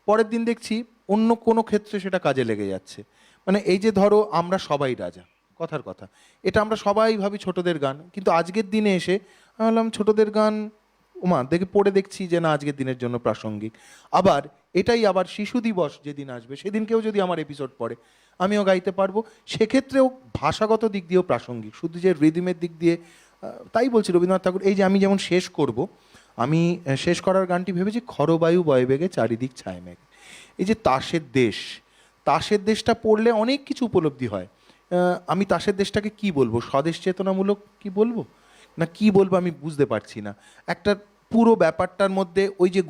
[SPEAKER 3] পরের দিন দেখছি অন্য কোনো ক্ষেত্রে সেটা কাজে লেগে যাচ্ছে। মানে এই যে ধরো আমরা সবাই রাজা, কথার কথা, এটা আমরা সবাই ভাবি ছোটদের গান, কিন্তু আজকের দিনে এসে আমি বললাম ছোটদের গান ওমা দেখে পড়ে দেখছি যে না আজকের দিনের জন্য প্রাসঙ্গিক। আবার এটাই আবার শিশু দিবস যেদিন আসবে সেদিনকেও যদি আমার এপিসোড পড়ে আমিও গাইতে পারবো, সেক্ষেত্রেও ভাষাগত দিক দিয়েও প্রাসঙ্গিক, শুধু যে রিদিমের দিক দিয়ে। তাই বলছি রবীন্দ্রনাথ ঠাকুর, এই যে আমি যেমন শেষ করব, আমি শেষ করার গানটি ভেবেছি খরবায়ু বয়ে বেগে চারিদিক ছায় মেঘে। এই যে তাসের দেশ, তাসের দেশটা পড়লে অনেক কিছু উপলব্ধি হয়। আমি তাসের দেশটাকে কি বলবো, স্বদেশ চেতনামূলক কি বলবো না কি বলবো আমি বুঝতে পারছি না। একটা পুরো ব্যাপারটার মধ্যে ওই যে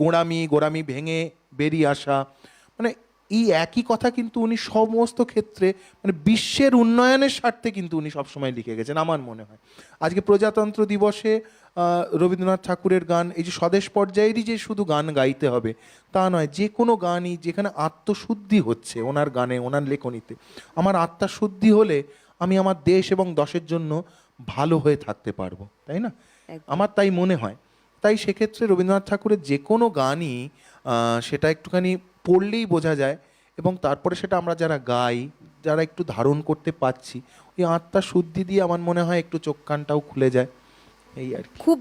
[SPEAKER 3] গোড়ামি ভেঙে বেরিয়ে আসা, মানে এই একই কথা কিন্তু উনি সমস্ত ক্ষেত্রে মানে বিশ্বের উন্নয়নের স্বার্থে কিন্তু উনি সবসময় লিখে গেছেন আমার মনে হয়। আজকে প্রজাতন্ত্র দিবসে রবীন্দ্রনাথ ঠাকুরের গান, এই যে স্বদেশ পর্যায়েরই যে শুধু গান গাইতে হবে তা নয়, যে কোনো গানই যেখানে আত্মশুদ্ধি হচ্ছে ওনার গানে, ওনার লেখনীতে, আমার আত্মশুদ্ধি হলে আমি আমার দেশ এবং দশের জন্য ভালো হয়ে থাকতে পারবো, তাই না? আমার তাই মনে হয়। তাই সেক্ষেত্রে রবীন্দ্রনাথ ঠাকুরের যে কোনো গানই সেটা একটুখানি পড়লেই বোঝা যায়, এবং তারপরে সেটা আমরা যারা গাই, যারা একটু ধারণ করতে পারছি, ওই আত্মা শুদ্ধি দিয়ে আমার মনে হয় একটু চোখ কানটাও খুলে যায়, এই আর কি।
[SPEAKER 2] খুব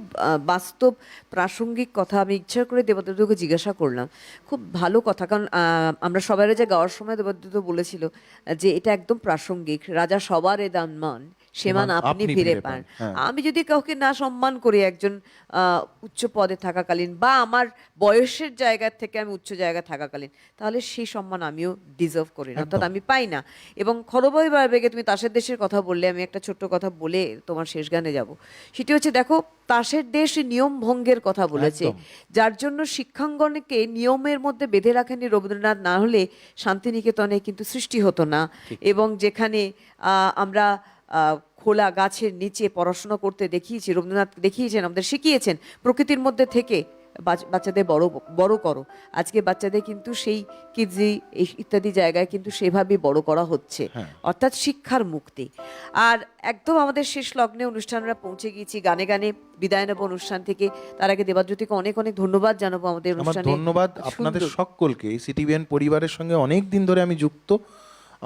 [SPEAKER 2] বাস্তব প্রাসঙ্গিক কথা। আমি ইচ্ছা করে দেবদত্তকে জিজ্ঞাসা করলাম, খুব ভালো কথা, কারণ আমরা সবাই যে গাওয়ার সময় দেবদত্ত বলেছিল যে এটা একদম প্রাসঙ্গিক, রাজা সবার এ দান মান সেমান আপনি ফিরে পান। আমি যদি কাউকে না সম্মান করি একজন উচ্চ পদে থাকাকালীন, বা আমার বয়সের জায়গা থেকে আমি উচ্চ জায়গায় থাকাকালীন, তাহলে সেই সম্মান আমিও ডিজার্ভ করি না, অর্থাৎ আমি পাই না। এবং খরবায়ু বয়ে বেগে তুমি তাসের দেশের কথা বললে, আমি একটা ছোট্ট কথা বলে তোমার শেষ গানে যাব। সেটি হচ্ছে, দেখো তাসের দেশ নিয়ম ভঙ্গের কথা বলেছে, যার জন্য শিক্ষাঙ্গনকে নিয়মের মধ্যে বেঁধে রাখেনি রবীন্দ্রনাথ, না হলে শান্তিনিকেতনে কিন্তু সৃষ্টি হতো না। এবং যেখানে আমরা খোলা গাছের নিচে পড়াশোনা করতে দেখিয়েছি, রবীন্দ্রনাথ দেখিয়েছেন, আমাদের শিখিয়েছেন প্রকৃতির মধ্যে থেকে বাচ্চাদের বড় করো। আজকে বাচ্চাদের কিন্তু সেই কিডজি ইত্যাদি জায়গায় কিন্তু সেভাবে বড় করা হচ্ছে, অর্থাৎ শিক্ষার মুক্তি। আর একদম আমাদের শেষ লগ্নে অনুষ্ঠানরা পৌঁছে গিয়েছি, গানে গানে বিদায় নেব অনুষ্ঠান থেকে। তার আগে দেবাজ্যোতিকে অনেক অনেক ধন্যবাদ জানাবো আমাদের অনুষ্ঠানে।
[SPEAKER 3] ধন্যবাদ আপনাদের সকলকে। এই সিটিভিএন পরিবারের সঙ্গে অনেক দিন ধরে আমি যুক্ত,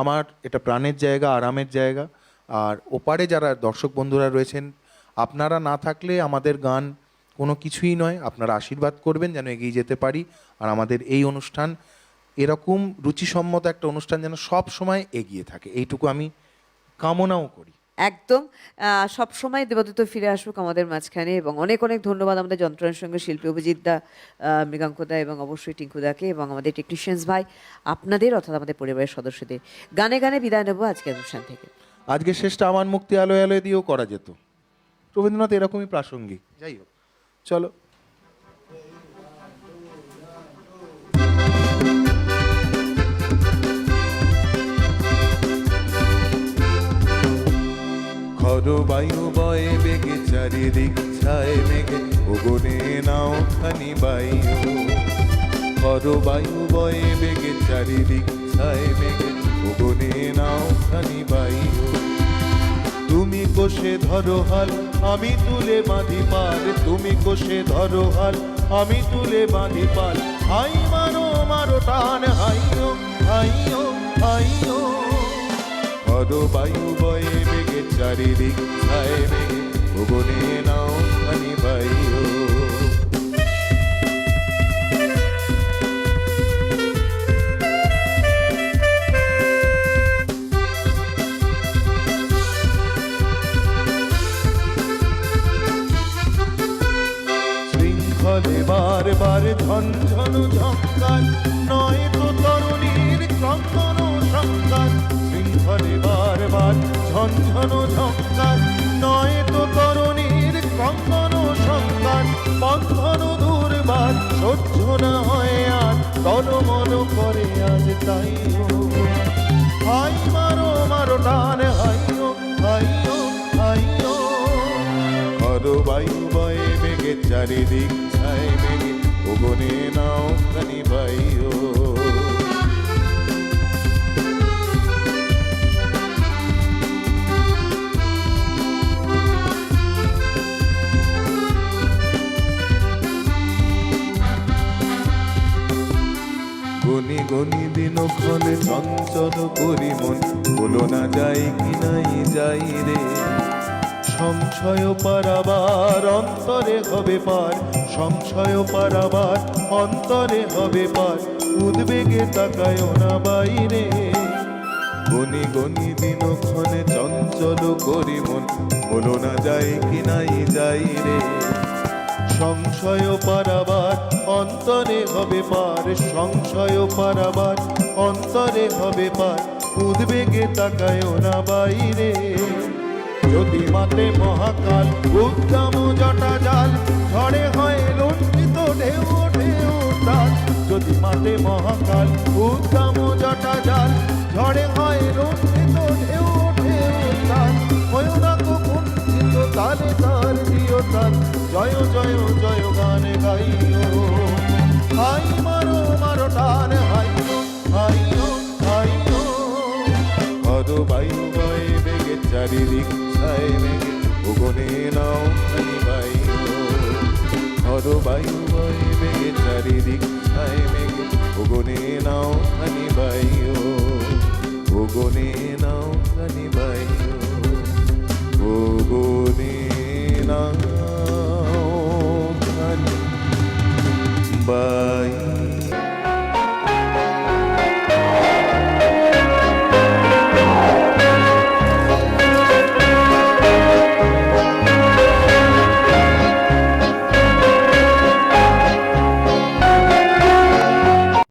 [SPEAKER 3] আমার এটা প্রাণের জায়গা, আরামের জায়গা। আর ওপারে যারা দর্শক বন্ধুরা রয়েছেন, আপনারা না থাকলে আমাদের গান কোনো কিছুই নয়। আপনারা আশীর্বাদ করবেন যেন এগিয়ে যেতে পারি, আর আমাদের এই অনুষ্ঠান এরকম রুচিসম্মত একটা অনুষ্ঠান যেন সব সময় এগিয়ে থাকে, এইটুকু আমি কামনাও করি।
[SPEAKER 2] একদম সব সময় দেবদত্ত ফিরে আসুক আমাদের মাঝখানে। এবং অনেক অনেক ধন্যবাদ আমাদের যন্ত্রণার সঙ্গে শিল্পী অভিজিৎ দা, মৃগাঙ্কদা এবং অবশ্যই টিঙ্কুদাকে, এবং আমাদের টেকনিশিয়ানস ভাই, আপনাদের অর্থাৎ আমাদের পরিবারের সদস্যদের। গানে গানে বিদায় নেবো আজকের অনুষ্ঠান থেকে।
[SPEAKER 3] আজকে শেষটা আমার মুক্তি আলোয় আলোয় দিয়েও করা যেত, রবীন্দ্রনাথ এরকমই প্রাসঙ্গিক। যাই হোক, চলো।
[SPEAKER 7] খরবায়ু বয়ে বেগে চারিদিক ছায় মেঘে, ওগনে নাও খানি বায়ু। খরবায়ু বয়ে বেগে চারিদিক ছায় মেঘে, ওগনে নাও খানি বায়ু। তুমি কোষে ধরো হাল, আমি তুলে বাঁধি পাল। তুমি কোষে ধরো হাল, আমি তুলে বাঁধি পাল। হাই মারো মারো টান, হাইও হাইও হাইও। খরবায়ু বয়ে বেগে চারিদিক ছায় মেঘে, ওগনে নাও খানি বায়ু। শৃঙ্খলে বারবার ঝনঝন ঝঙ্কার, নয় তো তরুণীর ক্রন্দন সংকার। শৃঙ্খলে বারবার ঝনঝন ঝঙ্কার, নয় তো তরুণীর ক্রন্দন সংকার। বন্ধন দুর্বার সহ্য না হয় আর, তনমন করে আজ তাই। হাই মারো মারো টান, হাইও হাইও হাইও। খরবায়ু বয়ে বেগে চারিদিক ছায় মেঘে, ওগনে নাও খানি বায়ু। গনি দিন ক্ষণে চঞ্চল করি মন, বলো না যাই কি নাই যাই রে। সংশয় পারাবার অন্তরে হবে পার, সংশয় পারাবার অন্তরে হবে পার, উদ্বেগে তাকায় না বাইরে। গনি গনি দিন ক্ষণে চঞ্চল করি মন, বলো না যাই কি নাই যাই রে। সংশয় পারাবার অন্তরে হবে পার, সংশয় পারাবার অন্তরে হবে পার, উদ্বেগে তাকায় না বাইরে। যদি মাতে মহাকাল উদ্দাম জটা জাল, ঝড়ে হয় লুণ্ঠিত ঢেউ ঢেউ তাল। যদি মাতে মহাকাল উদ্দাম জটা জাল, ঝড়ে হয় লুণ্ঠিত ঢেউ ঢেউ তাল। হয় না তো কুণ্ঠিত তালে তার দিও তাল, জয় জয় জয় গান গাইও। হাই মারো মারো টান হাইও হাইও হাইও। হরো বায়ু বয়ে বেগে চারিদিক ছায় মেঘে, ভুবনে নাও খানি বাইও। হরো বায়ু বয়ে বেগে চারিদিক ছায় মেঘে, ভুবনে নাও খানি বাইও। ভুবনে নাও খানি বাইও। ভুবনে নাও খানি বাইও।